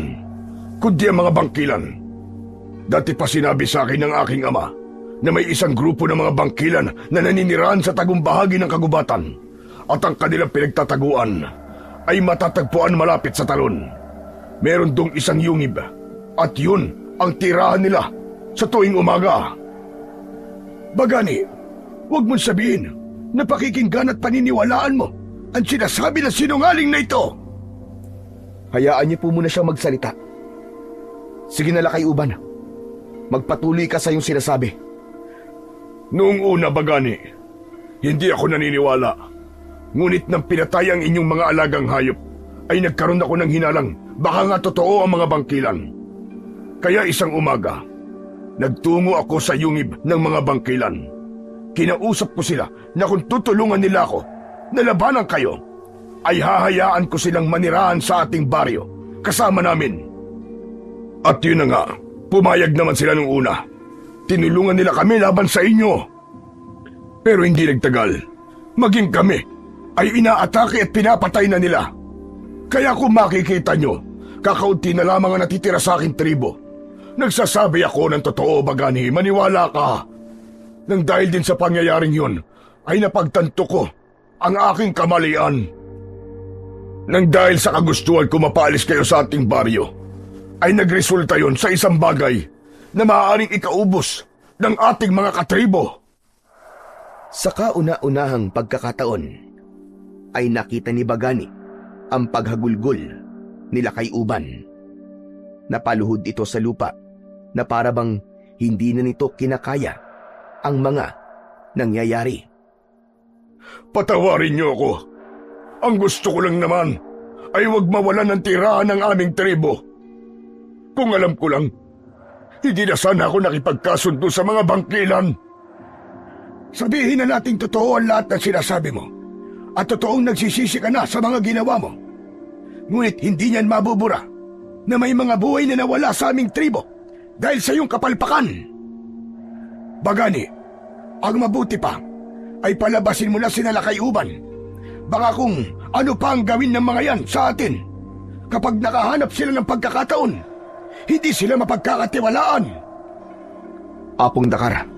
B: kundi ang mga bangkilan. Dati pa sinabi sa akin ng aking ama na may isang grupo ng mga bangkilan na naninirahan sa tagong bahagi ng kagubatan at ang kanilang pinagtataguan ay matatagpuan malapit sa talon. Meron dong isang yungib at yun ang tirahan nila sa tuwing umaga. Bagani, huwag mong sabihin na pakikinggan at paniniwalaan mo ang sinasabi ng sinungaling na ito.
A: Hayaan niyo po muna siyang magsalita. Sige na Lakay Uban, magpatuloy ka sa iyong sinasabi.
B: Noong una, Bagani, hindi ako naniniwala. Ngunit nang pinatay ang inyong mga alagang hayop, ay nagkaroon ako ng hinalang baka nga totoo ang mga bangkilan. Kaya isang umaga, nagtungo ako sa yungib ng mga bangkilan. Kinausap ko sila na kung tutulungan nila ako na labanan kayo, ay hahayaan ko silang manirahan sa ating baryo kasama namin. At yun na nga, pumayag naman sila nung una. Tinulungan nila kami laban sa inyo. Pero hindi nagtagal, maging kami ay inaatake at pinapatay na nila. Kaya kung makikita nyo, kakaunti na lamang ang natitira sa aking tribo. Nagsasabi ako ng totoo, Bagani, maniwala ka. Nang dahil din sa pangyayaring yun, ay napagtanto ko ang aking kamalian. Nang dahil sa kagustuhan ko mapaalis kayo sa ating baryo, ay nagresulta yon sa isang bagay na maaaring ikaubos ng ating mga katribo.
A: Sa kauna-unahang pagkakataon, ay nakita ni Bagani ang paghagulgol ni Lakay Uban. Napaluhod ito sa lupa na parabang hindi na nito kinakaya ang mga nangyayari.
B: Patawarin niyo ako. Ang gusto ko lang naman ay huwag mawalan ng tirahan ng aming tribo. Kung alam ko lang, hindi na sana ako nakipagkasundo sa mga bangkilan. Sabihin na nating totoo ang lahat ng sinasabi mo at totoong nagsisisi ka na sa mga ginawa mo. Ngunit hindi niyan mabubura na may mga buhay na nawala sa aming tribo dahil sa iyong kapalpakan. Bagani, ang mabuti pa ay palabasin mo na sina Lakay Uban. Baka kung ano pa ang gawin ng mga yan sa atin. Kapag nakahanap sila ng pagkakataon, hindi sila mapagkakatiwalaan.
A: Apong Dakar,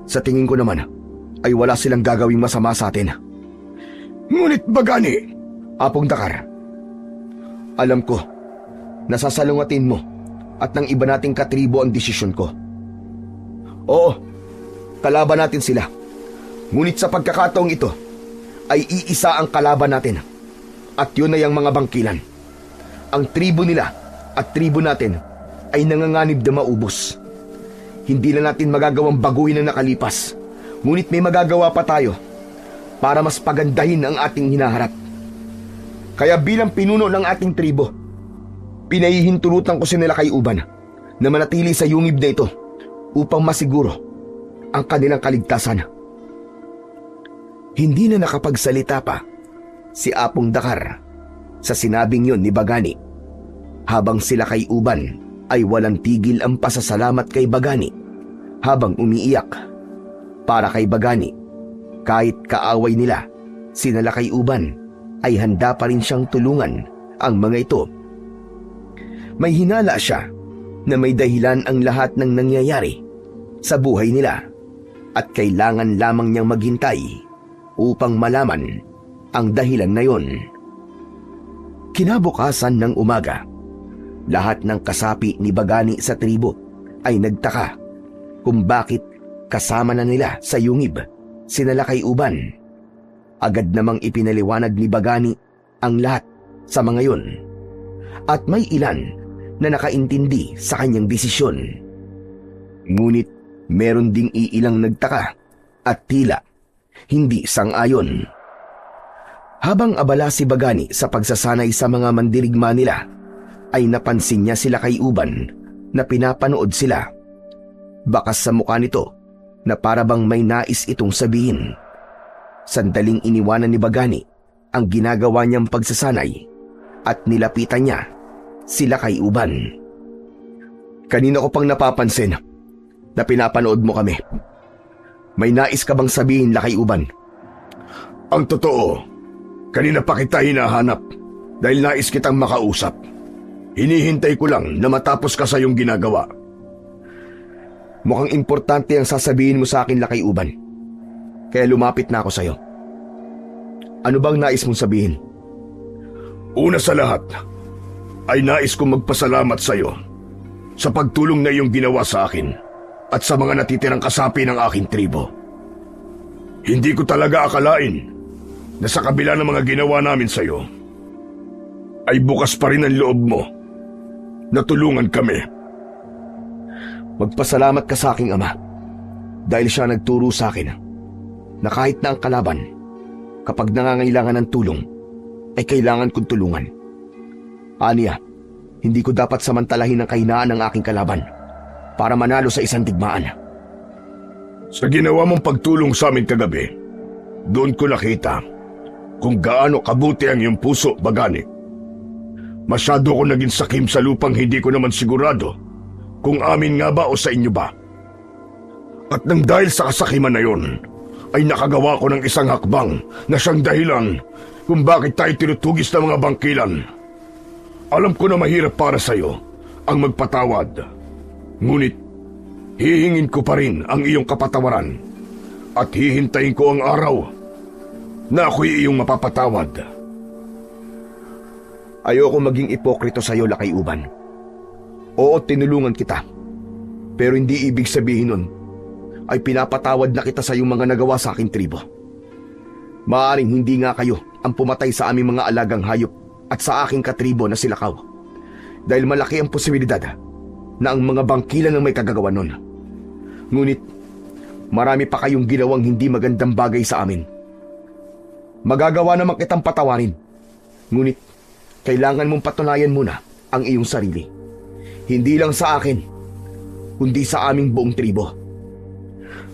A: sa tingin ko naman ay wala silang gagawing masama sa atin.
B: Ngunit Bagani,
A: Apong Dakar, alam ko, nasasalungatin mo at ng iba nating katribo ang desisyon ko. Oo, kalaban natin sila. Ngunit sa pagkakataong ito, ay iisa ang kalaban natin. At yun ay ang mga bangkilan. Ang tribo nila at tribo natin ay nanganganib na maubos. Hindi na natin magagawang baguhin ang nakalipas. Ngunit may magagawa pa tayo para mas pagandahin ang ating hinaharap. Kaya bilang pinuno ng ating tribo, pinahihintulutan ko sila Lakay Uban na manatili sa yungib na ito upang masiguro ang kanilang kaligtasan. Hindi na nakapagsalita pa si Apong Dakar sa sinabing yon ni Bagani, habang si Lakay Uban ay walang tigil ang pasasalamat kay Bagani habang umiiyak. Para kay Bagani, kahit kaaway nila sina Lakay Uban, ay handa pa rin siyang tulungan ang mga ito. May hinala siya na may dahilan ang lahat ng nangyayari sa buhay nila at kailangan lamang niyang maghintay upang malaman ang dahilan na yon. Kinabukasan ng umaga, Lahat ng kasapi ni Bagani sa tribo ay nagtaka kung bakit kasama na nila sa yungib sina Lakay Uban. Agad namang ipinaliwanag ni Bagani ang lahat sa mga yun, at may ilan na nakaintindi sa kanyang desisyon. Ngunit meron ding iilang nagtaka at tila hindi sang-ayon. Habang abala si Bagani sa pagsasanay sa mga mandirigma nila, ay napansin niya sila Lakay Uban na pinapanood sila. Bakas sa mukha nito na parabang may nais itong sabihin. Sandaling iniwanan ni Bagani ang ginagawa niyang pagsasanay at nilapitan niya sila Lakay Uban. Kanina ko pang napapansin na pinapanood mo kami. May nais ka bang sabihin, Lakay Uban?
B: Ang totoo, kanina pa kita hinahanap dahil nais kitang makausap. Hinihintay ko lang na matapos ka sa iyong ginagawa.
A: Mukhang importante ang sasabihin mo sa akin, Lakay Uban. Kaya lumapit na ako sa iyo. Ano bang nais mong sabihin?
B: Una sa lahat, ay nais kong magpasalamat sa iyo sa pagtulong na iyong ginawa sa akin at sa mga natitirang kasapi ng aking tribo. Hindi ko talaga akalain na sa kabila ng mga ginawa namin sa iyo, ay bukas pa rin ang loob mo na tulungan kami.
A: Magpasalamat ka sa aking ama dahil siya nagturo sa akin na kahit na ang kalaban, kapag nangangailangan ng tulong, ay kailangan kong tulungan. Aniya, hindi ko dapat samantalahin ang kahinaan ng aking kalaban para manalo sa isang digmaan.
B: Sa ginawa mong pagtulong sa amin kagabi, doon ko nakita kung gaano kabuti ang iyong puso, Bagani. Masyado ko naging sakim sa lupang hindi ko naman sigurado kung amin nga ba o sa inyo ba. At nang dahil sa kasakiman na yon, ay nakagawa ko ng isang hakbang na siyang dahilan kung bakit tayo tinutugis ng mga bangkilan. Alam ko na mahirap para sa iyo ang magpatawad. Ngunit, hihingin ko pa rin ang iyong kapatawaran at hihintayin ko ang araw na ako'y iyong mapapatawad.
A: Ayoko maging ipokrito sa iyo, Lakay Uban. Oo, tinulungan kita. Pero hindi ibig sabihin nun ay pinapatawad na kita sa iyong mga nagawa sa aking tribo. Maaring hindi nga kayo ang pumatay sa aming mga alagang hayop at sa aking katribo na si Lakaw. Dahil malaki ang posibilidad na ang mga bangkilan ang may kagagawa nun. Ngunit, marami pa kayong ginawang hindi magandang bagay sa amin. Magagawa naman kitang patawarin. Ngunit, kailangan mong patunayan muna ang iyong sarili. Hindi lang sa akin, kundi sa aming buong tribo.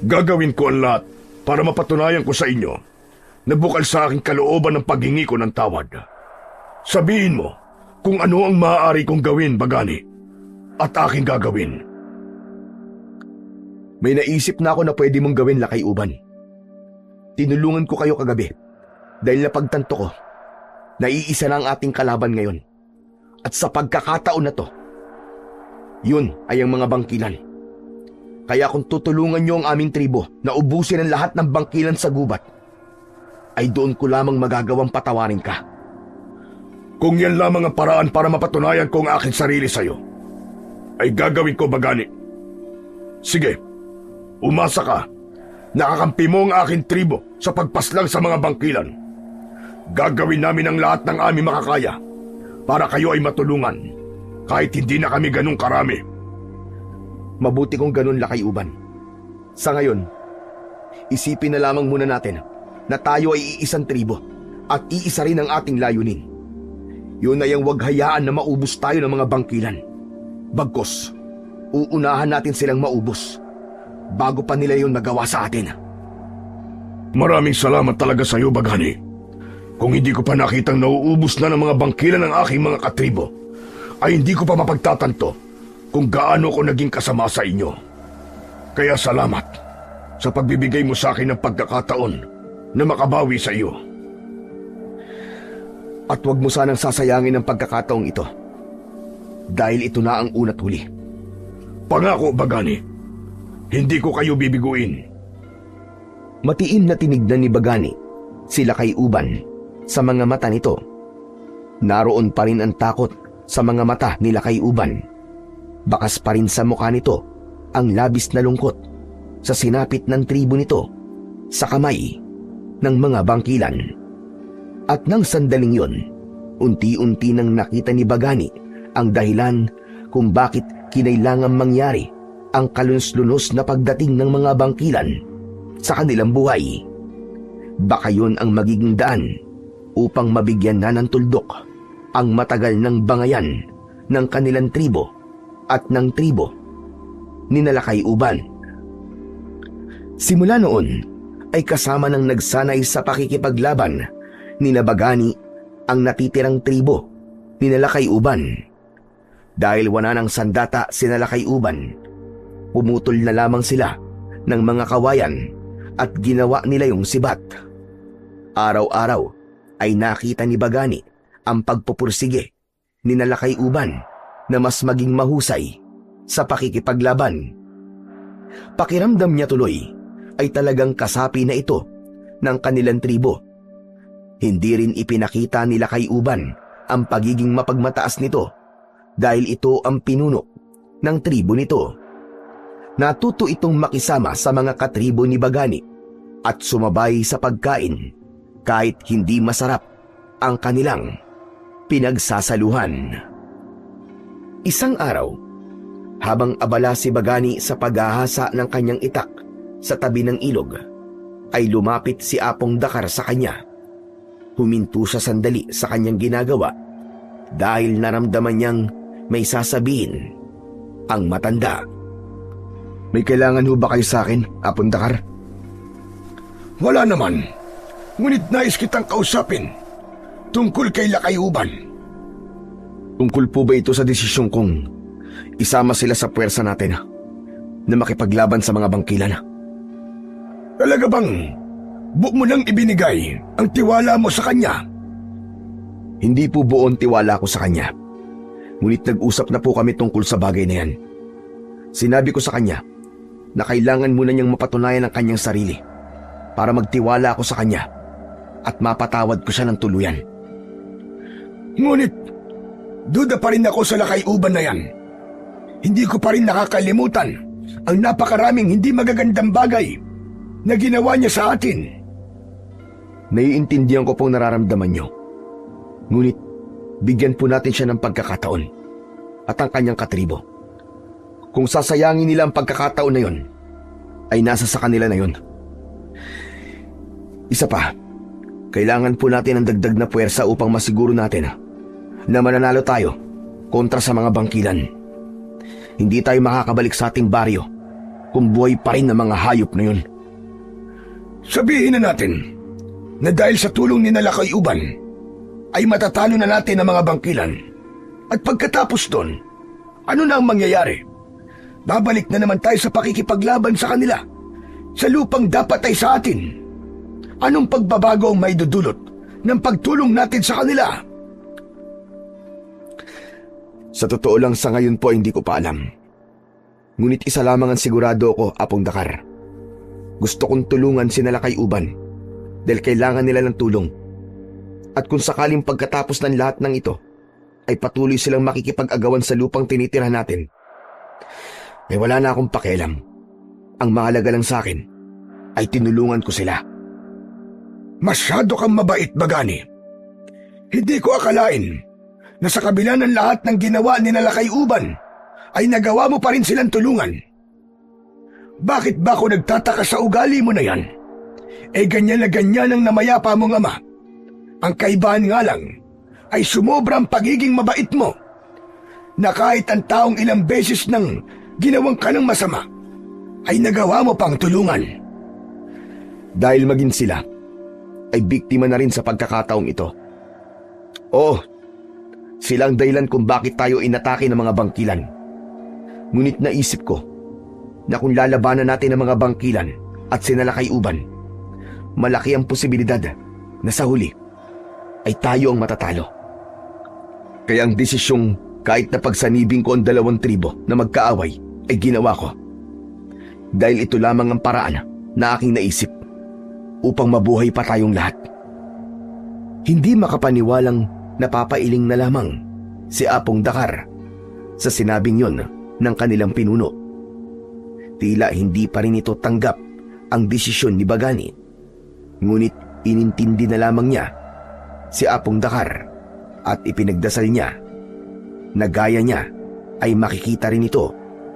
B: Gagawin ko ang lahat para mapatunayan ko sa inyo na bukal sa aking kalooban ng paghingi ko ng tawad. Sabihin mo kung ano ang maaari kong gawin, Bagani, at aking gagawin.
A: May naisip na ako na pwede mong gawin, Lakay Uban. Tinulungan ko kayo kagabi dahil napagtanto ko na iisa na ang ating kalaban ngayon. At sa pagkakataon na to, yun ay ang mga bangkilan. Kaya kung tutulungan niyo ang aming tribo na ubusin ang lahat ng bangkilan sa gubat, ay doon ko lamang magagawang patawarin ka.
B: Kung yan lamang ang paraan para mapatunayan ko ang aking sarili sa iyo, ay gagawin ko, Bagani. Sige, umasa ka. Nakakampi mo ang aking tribo sa pagpaslang sa mga bangkilan. Gagawin namin ang lahat ng aming makakaya para kayo ay matulungan, kahit hindi na kami ganun karami.
A: Mabuti kung ganun, Lakay Uban. Sa ngayon, isipin na lamang muna natin na tayo ay iisang tribo at iisa rin ang ating layunin. Yun ay ang huwag hayaan na maubos tayo ng mga bangkilan. Bagkos, uunahan natin silang maubos bago pa nila yun magawa sa atin.
B: Maraming salamat talaga sa iyo, Bagani. Kung hindi ko pa nakitang nauubos na ng mga bangkilan ng aking mga katribo, ay hindi ko pa mapagtatanto kung gaano ko naging kasama sa inyo. Kaya salamat sa pagbibigay mo sa akin ng pagkakataon na makabawi sa iyo.
A: At huwag mo sanang sasayangin ang pagkakataong ito dahil ito na ang una't huli.
B: Pangako, Bagani, hindi ko kayo bibiguin.
A: Matiim na tinignan ni Bagani si Lakay Uban sa mga mata nito. Naroon pa rin ang takot sa mga mata ni Lakay Uban. Bakas pa rin sa mukha nito ang labis na lungkot sa sinapit ng tribo nito sa kamay ng mga bangkilan. At nang sandaling yon, unti-unti nang nakita ni Bagani ang dahilan kung bakit kinailangang mangyari ang kalunos-lunos na pagdating ng mga bangkilan sa kanilang buhay. Baka yun ang magiging daan upang mabigyan na ng tuldok ang matagal ng bangayan ng kanilang tribo at ng tribo ni Lakay Uban. Simula noon ay kasama ng nagsanay sa pakikipaglaban ni Bagani ang natitirang tribo ni Lakay Uban. Dahil wala ng sandata si Lakay Uban, pumutol na lamang sila ng mga kawayan at ginawa nila yung sibat. Araw-araw ay nakita ni Bagani ang pagpupursige ni Lakay Uban na mas maging mahusay sa pakikipaglaban. Pakiramdam niya tuloy ay talagang kasapi na ito ng kanilang tribo. Hindi rin ipinakita ni Lakay Uban ang pagiging mapagmataas nito dahil ito ang pinuno ng tribo nito. Natuto itong makisama sa mga katribo ni Bagani at sumabay sa pagkain kahit hindi masarap ang kanilang pinagsasaluhan. Isang araw, habang abala si Bagani sa paghahasa ng kanyang itak sa tabi ng ilog, ay lumapit si Apong Dakar sa kanya. Huminto siya sandali sa kanyang ginagawa dahil naramdaman niyang may sasabihin ang matanda.
B: May kailangan ho ba kayo sa akin, Apong Dakar? Wala naman. Ngunit nais kitang kausapin tungkol kay Lakay Uban.
A: Tungkol po ba ito sa desisyon kong isama sila sa puwersa natin na makipaglaban sa mga bangkilan?
B: Talaga bang buo mo nang ibinigay ang tiwala mo sa kanya?
A: Hindi po buon tiwala ko sa kanya. Ngunit nag-usap na po kami tungkol sa bagay na yan. Sinabi ko sa kanya na kailangan muna niyang mapatunayan ang kanyang sarili para magtiwala ako sa kanya at mapatawad ko siya ng tuluyan.
B: Ngunit, duda pa rin ako sa Lakay Uban na yan. Hindi ko pa rin nakakalimutan ang napakaraming hindi magagandang bagay na ginawa niya sa atin.
A: Naiintindihan ko pong nararamdaman niyo. Ngunit, bigyan po natin siya ng pagkakataon at ang kanyang katribo. Kung sasayangin nila ang pagkakataon na yon, ay nasa sa kanila na yon. Isa pa, kailangan po natin ng dagdag na puwersa upang masiguro natin na mananalo tayo kontra sa mga bangkilan. Hindi tayo makakabalik sa ating baryo kung buhay pa rin ang mga hayop na yun.
B: Sabihin na natin na dahil sa tulong ni Lakay Uban ay matatalo na natin ang mga bangkilan. At pagkatapos doon, ano na ang mangyayari? Babalik na naman tayo sa pakikipaglaban sa kanila, sa lupang dapat ay sa atin. Anong pagbabago ang maidudulot ng pagtulong natin sa kanila?
A: Sa totoo lang sa ngayon po hindi ko pa alam. Ngunit isa lamang ang sigurado ko, Apong Dakar. Gusto kong tulungan si Lakay Uban dahil kailangan nila ng tulong. At kung sakaling pagkatapos ng lahat ng ito ay patuloy silang makikipag-agawan sa lupang tinitirahan natin, ay wala na akong pakialam. Ang mahalaga lang sa akin ay tinulungan ko sila.
B: Masyado kang mabait, Bagani. Hindi ko akalain na sa kabila ng lahat ng ginawa ni Lakay Uban ay nagawa mo pa rin silang tulungan. Bakit ba ako nagtataka sa ugali mo na yan? Ganyan na ganyan ang namayapa mong ama. Ang kaibahan nga lang ay sumobrang pagiging mabait mo na kahit ang taong ilang beses nang ginawang ka ng masama ay nagawa mo pang tulungan.
A: Dahil maging sila ay biktima na rin sa pagkakataong ito. Oo, silang dahilan kung bakit tayo inatake ng mga bangkilan. Ngunit naisip ko na kung lalabanan natin ang mga bangkilan at sina Lakay Uban, malaki ang posibilidad na sa huli ay tayo ang matatalo. Kaya ang desisyong kahit na pagsanibing ko ang dalawang tribo na magkaaway ay ginawa ko. Dahil ito lamang ang paraan na aking naisip upang mabuhay pa tayong lahat. Hindi makapaniwalang napapailing na lamang si Apong Dakar sa sinabing yon ng kanilang pinuno. Tila hindi pa rin ito tanggap ang desisyon ni Bagani. Ngunit inintindi na lamang niya si Apong Dakar at ipinagdasal niya na gaya niya ay makikita rin ito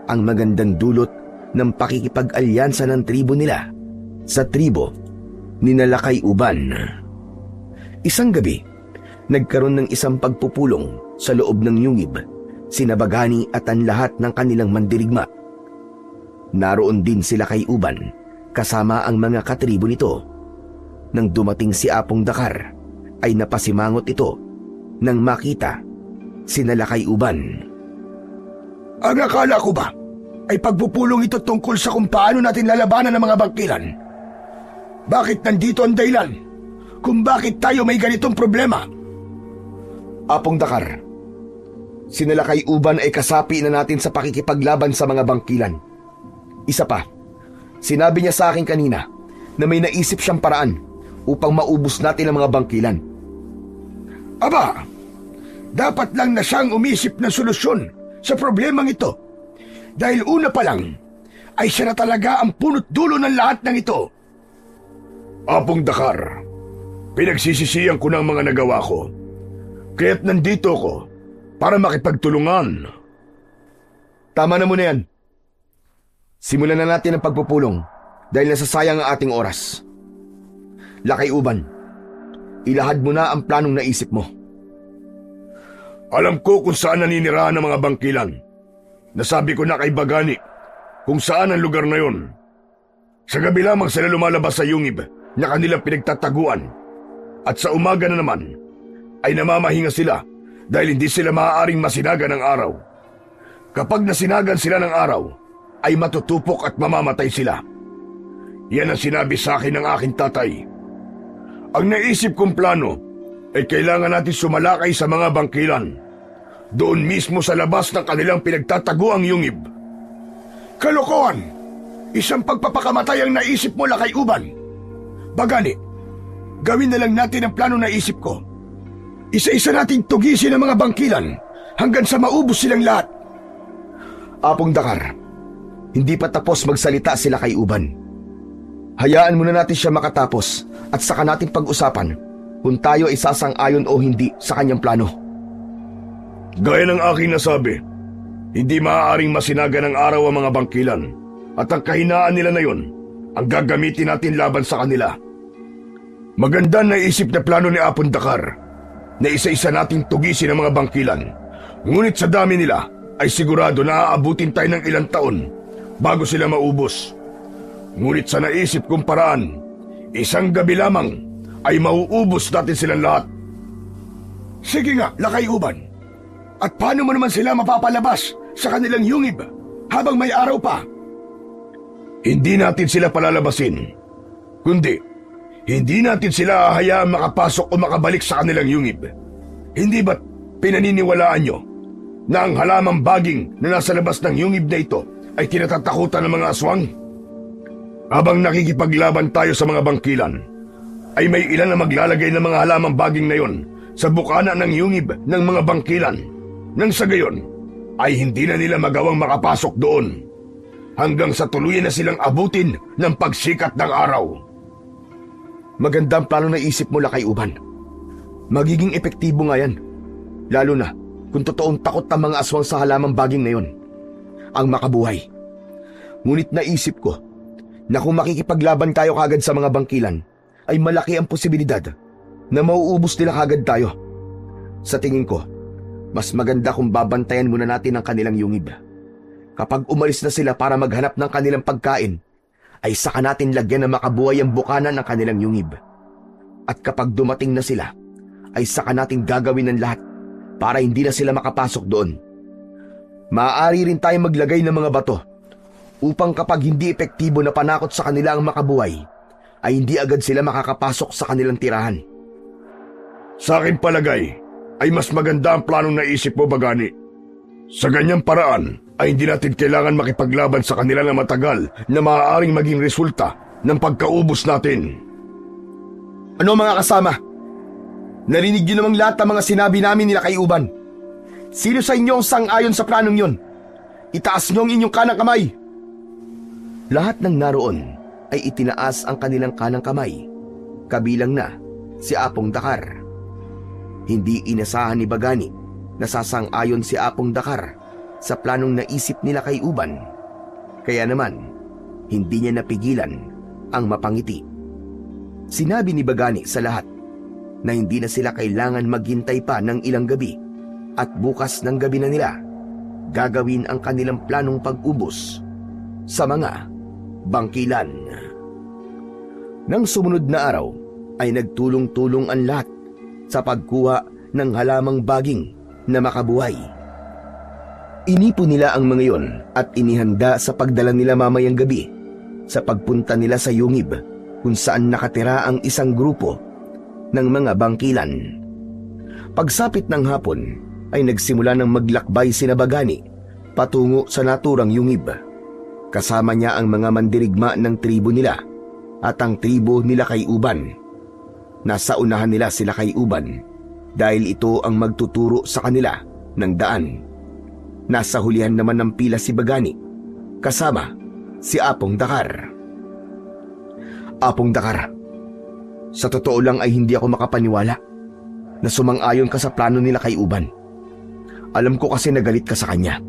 A: ang magandang dulot ng pakikipag-alyansa ng tribo nila sa tribo ni Lakay Uban. Isang gabi, nagkaroon ng isang pagpupulong sa loob ng yungib, sina Bagani at ang lahat ng kanilang mandirigma. Naroon din sila kay Uban kasama ang mga katribo nito. Nang dumating si Apong Dakar, ay napasimangot ito nang makita sina Lakay Uban.
B: Ang akala ko ba ay pagpupulong ito tungkol sa kung paano natin lalabanan ang mga bangkilan? Bakit nandito ang dahilan kung bakit tayo may ganitong problema?
A: Apong Dakar, sina Lakay Uban ay kasapi na natin sa pakikipaglaban sa mga bangkilan. Isa pa, sinabi niya sa akin kanina na may naisip siyang paraan upang maubos natin ang mga bangkilan.
B: Aba, dapat lang na siyang umisip ng solusyon sa problemang ito. Dahil una pa lang, ay siya na talaga ang punot dulo ng lahat ng ito. Apong Dakar, pinagsisisihan ko ng mga nagawa ko. Kaya't nandito ko para makipagtulungan.
A: Tama na muna yan. Simulan na natin ang pagpupulong dahil nasasayang ang ating oras. Lakay Uban, ilahad mo na ang planong naisip mo.
B: Alam ko kung saan naninirahan ang mga bangkilan. Nasabi ko na kay Bagani kung saan ang lugar na yon. Sa gabi lamang sila lumalabas sa yungib na kanilang pinagtataguan. At sa umaga na naman, ay namamahinga sila dahil hindi sila maaaring masinagan ng araw. Kapag nasinagan sila ng araw, ay matutupok at mamamatay sila. Yan ang sinabi sa akin ng aking tatay. Ang naisip kong plano ay kailangan natin sumalakay sa mga bangkilan. Doon mismo sa labas ng kanilang pinagtataguang yungib. Kalokohan! Isang pagpapakamatay ang naisip mo, Lakay Uban. Bagani, gawin na lang natin ang plano na isip ko. Isa-isa nating tugisin ang mga bangkilan hanggang sa maubos silang lahat.
A: Apong Dakar, hindi pa tapos magsalita sila kay Uban. Hayaan muna natin siya makatapos at saka natin pag-usapan kung tayo ay sasang-ayon o hindi sa kanyang plano.
B: Gaya ng aking nasabi, hindi maaaring masinaga ng araw ang mga bangkilan at ang kahinaan nila na yon ang gagamitin natin laban sa kanila. Maganda na isip na plano ni Apong Dakar na isa-isa nating tugisin ang mga bangkilan. Ngunit sa dami nila ay sigurado na aabutin tayo ng ilang taon bago sila maubos. Ngunit sa naisip kong paraan, isang gabi lamang ay mauubos natin silang lahat. Sige nga, Lakay Uban. At paano mo naman sila mapapalabas sa kanilang yungib habang may araw pa? Hindi natin sila palalabasin, kundi hindi natin sila hahayaang makapasok o makabalik sa kanilang yungib. Hindi ba't pinaniniwalaan nyo na ang halamang baging na nasa labas ng yungib na ito ay kinatatakutan ng mga aswang? Habang nakikipaglaban tayo sa mga bangkilan, ay may ilan na maglalagay ng mga halamang baging na yon sa bukana ng yungib ng mga bangkilan. Nang sa gayon, ay hindi na nila magawang makapasok doon hanggang sa tuluyan na silang abutin ng pagsikat ng araw.
A: Magandang plano na isip mo, Lakay Uban. Magiging epektibo nga yan. Lalo na kung totoong takot ang mga aswang sa halamang baging na yon, ang makabuhay. Ngunit naisip ko na kung makikipaglaban tayo kagad sa mga bangkilan, ay malaki ang posibilidad na mauubos nila kagad tayo. Sa tingin ko, mas maganda kung babantayan muna natin ang kanilang yungib. Kapag umalis na sila para maghanap ng kanilang pagkain, ay saka natin lagyan ng makabuhay ang bukana ng kanilang yungib. At kapag dumating na sila, ay saka natin gagawin ng lahat para hindi na sila makapasok doon. Maaari rin tayong maglagay ng mga bato upang kapag hindi epektibo na panakot sa kanila ang makabuhay, ay hindi agad sila makakapasok sa kanilang tirahan.
B: Sa akin palagay, ay mas maganda ang planong naisip mo, Bagani. Sa ganyang paraan, ay hindi natin kailangan makipaglaban sa kanila na matagal na maaaring maging resulta ng pagkaubos natin.
A: Ano mga kasama? Narinig niyo namang lahat ang mga sinabi namin nila kay Uban. Sino sa inyo ang sang-ayon sa planong yun? Itaas niyo ang inyong kanang kamay! Lahat ng naroon ay itinaas ang kanilang kanang kamay, kabilang na si Apong Dakar. Hindi inasahan ni Bagani na sasang-ayon si Apong Dakar sa planong naisip nila kay Uban. Kaya naman, hindi niya napigilan ang mapangiti. Sinabi ni Bagani sa lahat na hindi na sila kailangan maghintay pa ng ilang gabi at bukas ng gabi na nila gagawin ang kanilang planong pag-ubos sa mga bangkilan. Nang sumunod na araw ay nagtulong-tulong ang lahat sa pagkuha ng halamang baging na makabuhay. Inipon nila ang mga yon at inihanda sa pagdala nila mamayang gabi sa pagpunta nila sa Yungib kung saan nakatira ang isang grupo ng mga bangkilan. Pagsapit ng hapon ay nagsimula ng maglakbay sina Bagani patungo sa naturang Yungib. Kasama niya ang mga mandirigma ng tribo nila at ang tribo nila kay Uban. Nasa unahan nila sila kay Uban dahil ito ang magtuturo sa kanila ng daan. Nasa hulihan naman ng pila si Bagani kasama si Apong Dakar. Apong Dakar, sa totoo lang ay hindi ako makapaniwala na sumang-ayon ka sa plano nila kay Uban. Alam ko kasi nagalit ka sa kanya.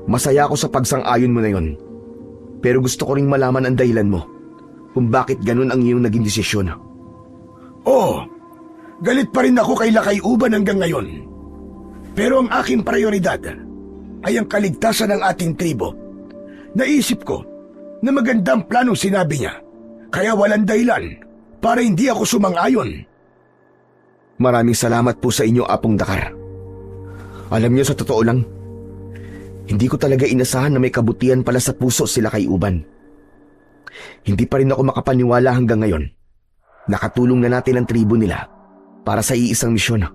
A: Masaya ako sa pagsang-ayon mo na yon. Pero gusto ko ring malaman ang dahilan mo kung bakit ganun ang iyong naging desisyon.
B: Oo, galit pa rin ako kay Lakay Uban hanggang ngayon. Pero ang aking prioridad ay ang kaligtasan ng ating tribo. Naisip ko na magandang planong sinabi niya, kaya walang dahilan para hindi ako sumang-ayon.
A: Maraming salamat po sa inyo, Apong Dakar. Alam niyo, sa totoo lang, hindi ko talaga inasahan na may kabutihan pala sa puso sila kay Uban. Hindi pa rin ako makapaniwala hanggang ngayon. Nakatulong na natin ang tribo nila para sa iisang misyon.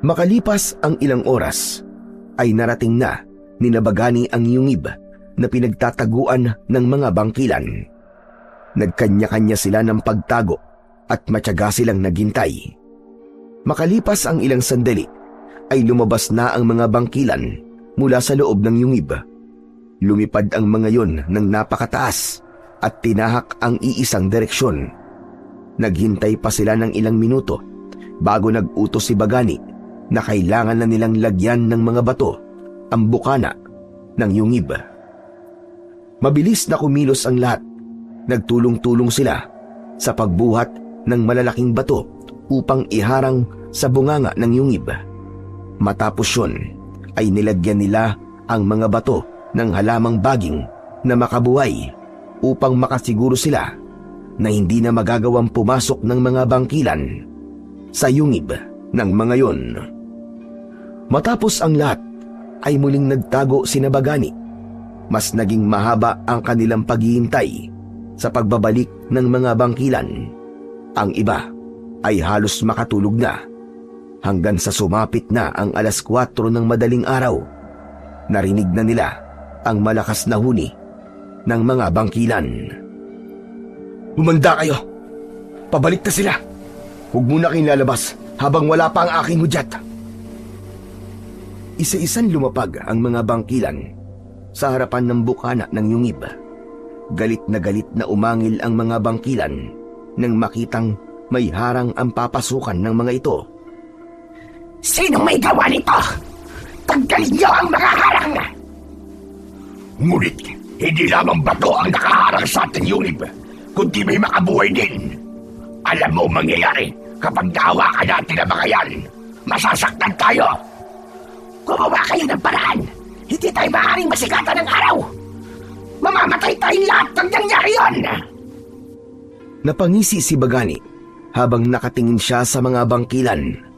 A: Makalipas ang ilang oras, ay narating na ni Bagani ang Yungib na pinagtataguan ng mga bangkilan. Nagkanya-kanya sila ng pagtago at matyaga silang naghintay. Makalipas ang ilang sandali, ay lumabas na ang mga bangkilan mula sa loob ng Yungib. Lumipad ang mga yon ng napakataas at tinahak ang iisang direksyon. Naghintay pa sila ng ilang minuto bago nag-utos si Bagani na kailangan na nilang lagyan ng mga bato ang bukana ng Yungib. Mabilis na kumilos ang lahat. Nagtulong-tulong sila sa pagbuhat ng malalaking bato upang iharang sa bunganga ng Yungib. Matapos yun, ay nilagyan nila ang mga bato ng halamang baging na makabuhay upang makasiguro sila na hindi na magagawang pumasok ng mga bangkilan sa Yungib ng mga yon. Matapos ang lahat, ay muling nagtago sina Bagani. Mas naging mahaba ang kanilang paghihintay sa pagbabalik ng mga bangkilan. Ang iba ay halos makatulog na hanggang sa sumapit na ang 4:00 ng madaling araw. Narinig na nila ang malakas na huni ng mga bangkilan. Umanda kayo! Pabalik na sila! Huwag muna kayong lalabas habang wala pa ang aking hudyat. Isa-isang lumapag ang mga bangkilan sa harapan ng bukana ng Yungib. Galit na umangil ang mga bangkilan nang makitang may harang ang papasukan ng mga ito.
C: Sinong may gawa nito? Tanggalin niyo ang mga harang!
B: Ngunit, hindi lamang bato ang nakaharang sa ating Yungib, kundi may makabuhay din. Alam mo mangyayari kapag nahawakan natin ang mga yan. Masasaktan tayo.
C: Gumawa kayo ng paraan! Hindi tayo maaaring masigatan ng araw! Mamamatay tayong lahat pag nangyari yun!
A: Napangisi si Bagani habang nakatingin siya sa mga bangkilan.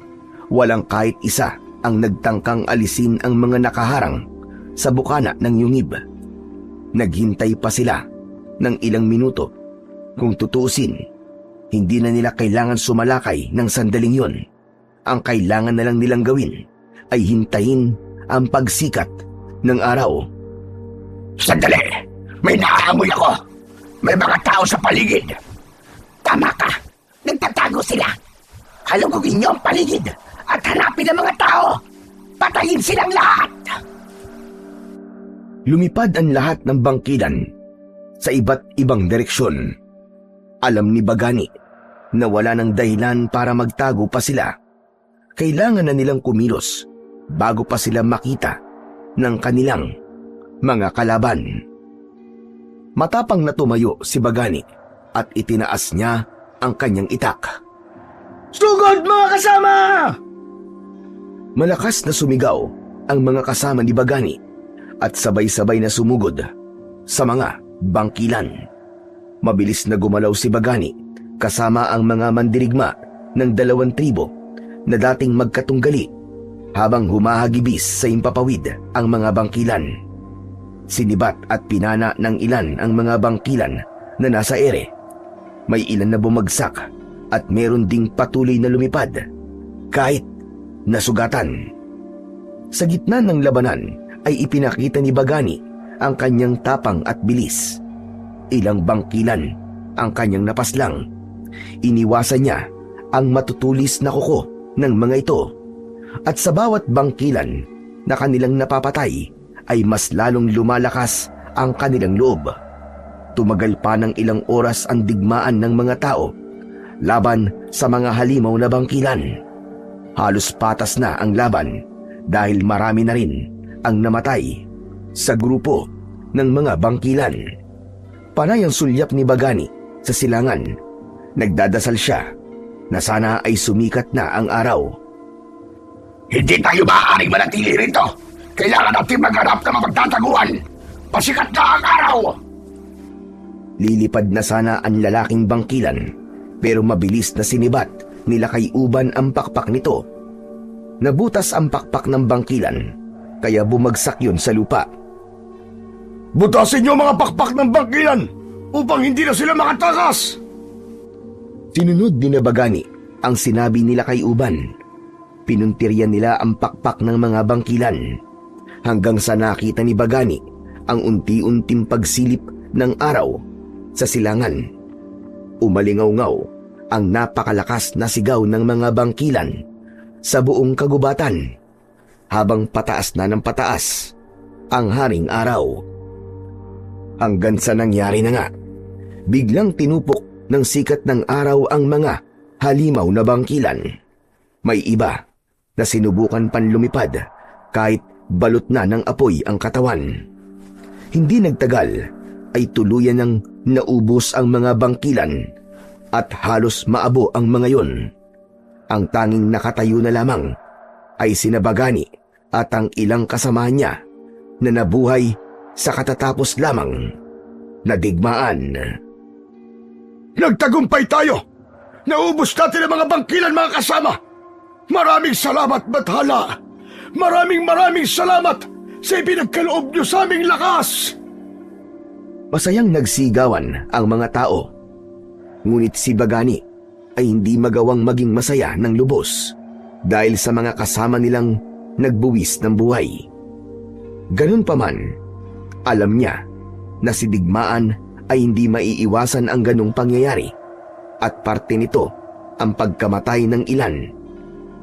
A: Walang kahit isa ang nagtangkang alisin ang mga nakaharang sa bukana ng Yungib. Naghintay pa sila ng ilang minuto. Kung tutuusin, hindi na nila kailangan sumalakay ng sandaling yon. Ang kailangan na lang nilang gawin ay hintayin ang pagsikat ng araw.
B: Sandali! May naaamoy ako! May mga tao sa paligid!
C: Tama ka! Nagtatago sila! Halugugin niyo ang paligid at hanapin ang mga tao! Patayin silang lahat!
A: Lumipad ang lahat ng bangkilan sa iba't ibang direksyon. Alam ni Bagani na wala ng dahilan para magtago pa sila. Kailangan na nilang kumilos bago pa sila makita ng kanilang mga kalaban. Matapang na tumayo si Bagani at itinaas niya ang kanyang itak.
B: Sugod mga kasama!
A: Malakas na sumigaw ang mga kasama ni Bagani at sabay-sabay na sumugod sa mga bangkilan. Mabilis na gumalaw si Bagani kasama ang mga mandirigma ng 2 tribo na dating magkatunggali habang humahagibis sa impapawid ang mga bangkilan. Sinibat at pinana ng ilan ang mga bangkilan na nasa ere. May ilan na bumagsak at meron ding patuloy na lumipad kahit nasugatan. Sa gitna ng labanan ay ipinakita ni Bagani ang kanyang tapang at bilis. Ilang bangkilan ang kanyang napaslang. Iniwasan niya ang matutulis na kuko ng mga ito. At sa bawat bangkilan na kanilang napapatay ay mas lalong lumalakas ang kanilang loob. Tumagal pa ng ilang oras ang digmaan ng mga tao laban sa mga halimaw na bangkilan. Halos patas na ang laban dahil marami na rin ang namatay sa grupo ng mga bangkilan. Panay ang sulyap ni Bagani sa silangan. Nagdadasal siya na sana ay sumikat na ang araw.
C: Hindi tayo maaaring manatili rito! Kailangan natin maghanap ng mapagtataguan! Pasikat na ang araw!
A: Lilipad na sana ang lalaking bangkilan pero mabilis na sinibat nila kay Uban ang pakpak nito. Nabutas ang pakpak ng bangkilan kaya bumagsak yun sa lupa.
B: Butasin niyo mga pakpak ng bangkilan upang hindi na sila makatakas!
A: Sinunod ni Bagani ang sinabi nila kay Uban. Pinuntiryan nila ang pakpak ng mga bangkilan hanggang sa nakita ni Bagani ang unti-unting pagsilip ng araw sa silangan. Umalingaw-ngaw ang napakalakas na sigaw ng mga bangkilan sa buong kagubatan habang pataas na ng pataas ang haring araw. Hanggang sa nangyari na nga, biglang tinupok ng sikat ng araw ang mga halimaw na bangkilan. May iba na sinubukan pan lumipad kahit balot na ng apoy ang katawan. Hindi nagtagal ay tuluyan ng naubos ang mga bangkilan at halos maabo ang mga yon. Ang tanging nakatayo na lamang ay sina Bagani at ang ilang kasama niya na nabuhay sa katatapos lamang na digmaan.
B: Nagtagumpay tayo! Naubos natin ang mga bangkilan mga kasama! Maraming salamat, Bathala! Maraming salamat sa ipinagkaloob niyo sa aming lakas!
A: Masayang nagsigawan ang mga tao. Ngunit si Bagani ay hindi magawang maging masaya ng lubos dahil sa mga kasama nilang nagbuwis ng buhay. Ganun pa man, alam niya na si digmaan ay hindi maiiwasan ang ganung pangyayari at parte nito ang pagkamatay ng ilan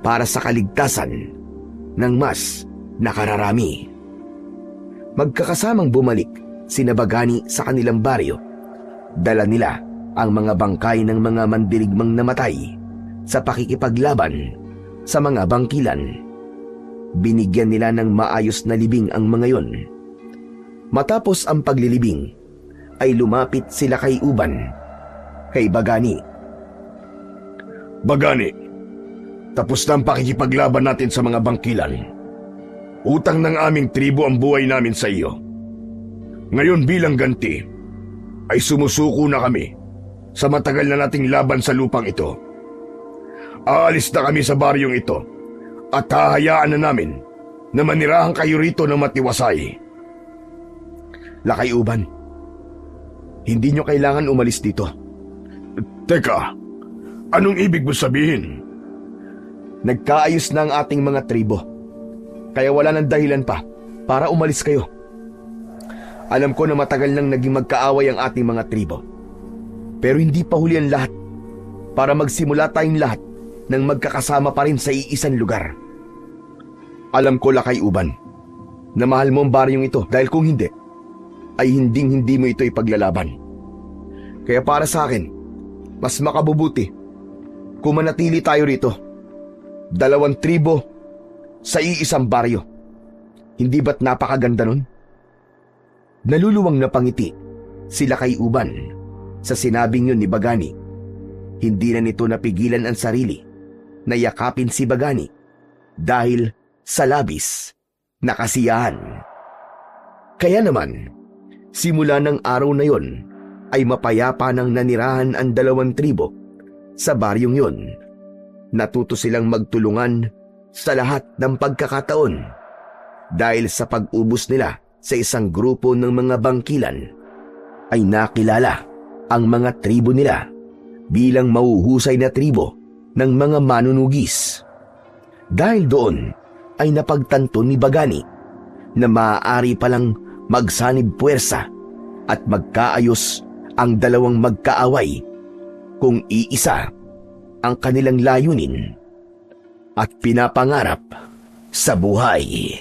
A: para sa kaligtasan ng mas nakararami. Magkakasamang bumalik sina Bagani sa kanilang baryo. Dala nila ang mga bangkay ng mga mandirigmang namatay sa pakikipaglaban sa mga bangkilan. Binigyan nila ng maayos na libing ang mga yon. Matapos ang paglilibing, ay lumapit sila kay Uban, kay Bagani.
B: Bagani, tapos na ang pakikipaglaban natin sa mga bangkilan. Utang ng aming tribo ang buhay namin sa iyo. Ngayon bilang ganti, ay sumusuko na kami sa matagal na nating laban sa lupang ito. Aalis na kami sa baryong ito at hahayaan na namin na manirahan kayo rito ng matiwasay.
A: Lakay Uban, hindi nyo kailangan umalis dito.
B: Teka, anong ibig mo sabihin?
A: Nagkaayos na ang ating mga tribo, kaya wala nang dahilan pa para umalis kayo. Alam ko na matagal nang naging magkaaway ang ating mga tribo, pero hindi pa huli ang lahat para magsimula tayong lahat nang magkakasama pa rin sa iisang lugar. Alam ko, Lakay Uban, na mahal mo ang baryong ito dahil kung hindi, ay hinding-hindi mo ito ipaglalaban. Kaya para sa akin, mas makabubuti kung manatili tayo rito. 2 tribo sa iisang baryo. Hindi ba't napakaganda nun? Naluluwang napangiti si Lakay Uban sa sinabing yun ni Bagani. Hindi na nito napigilan ang sarili na yakapin si Bagani dahil sa labis na kasiyahan. Kaya naman, simula ng araw na yon ay mapayapa nang nanirahan ang 2 tribo sa baryong yon. Natuto silang magtulungan sa lahat ng pagkakataon dahil sa pag-ubos nila sa isang grupo ng mga bangkilan ay nakilala ang mga tribo nila bilang mahuhusay na tribo ng mga manunugis. Dahil doon ay napagtanto ni Bagani na maaari palang magsanib puwersa at magkaayos ang 2 magkaaway kung iisa ang kanilang layunin at pinapangarap sa buhay.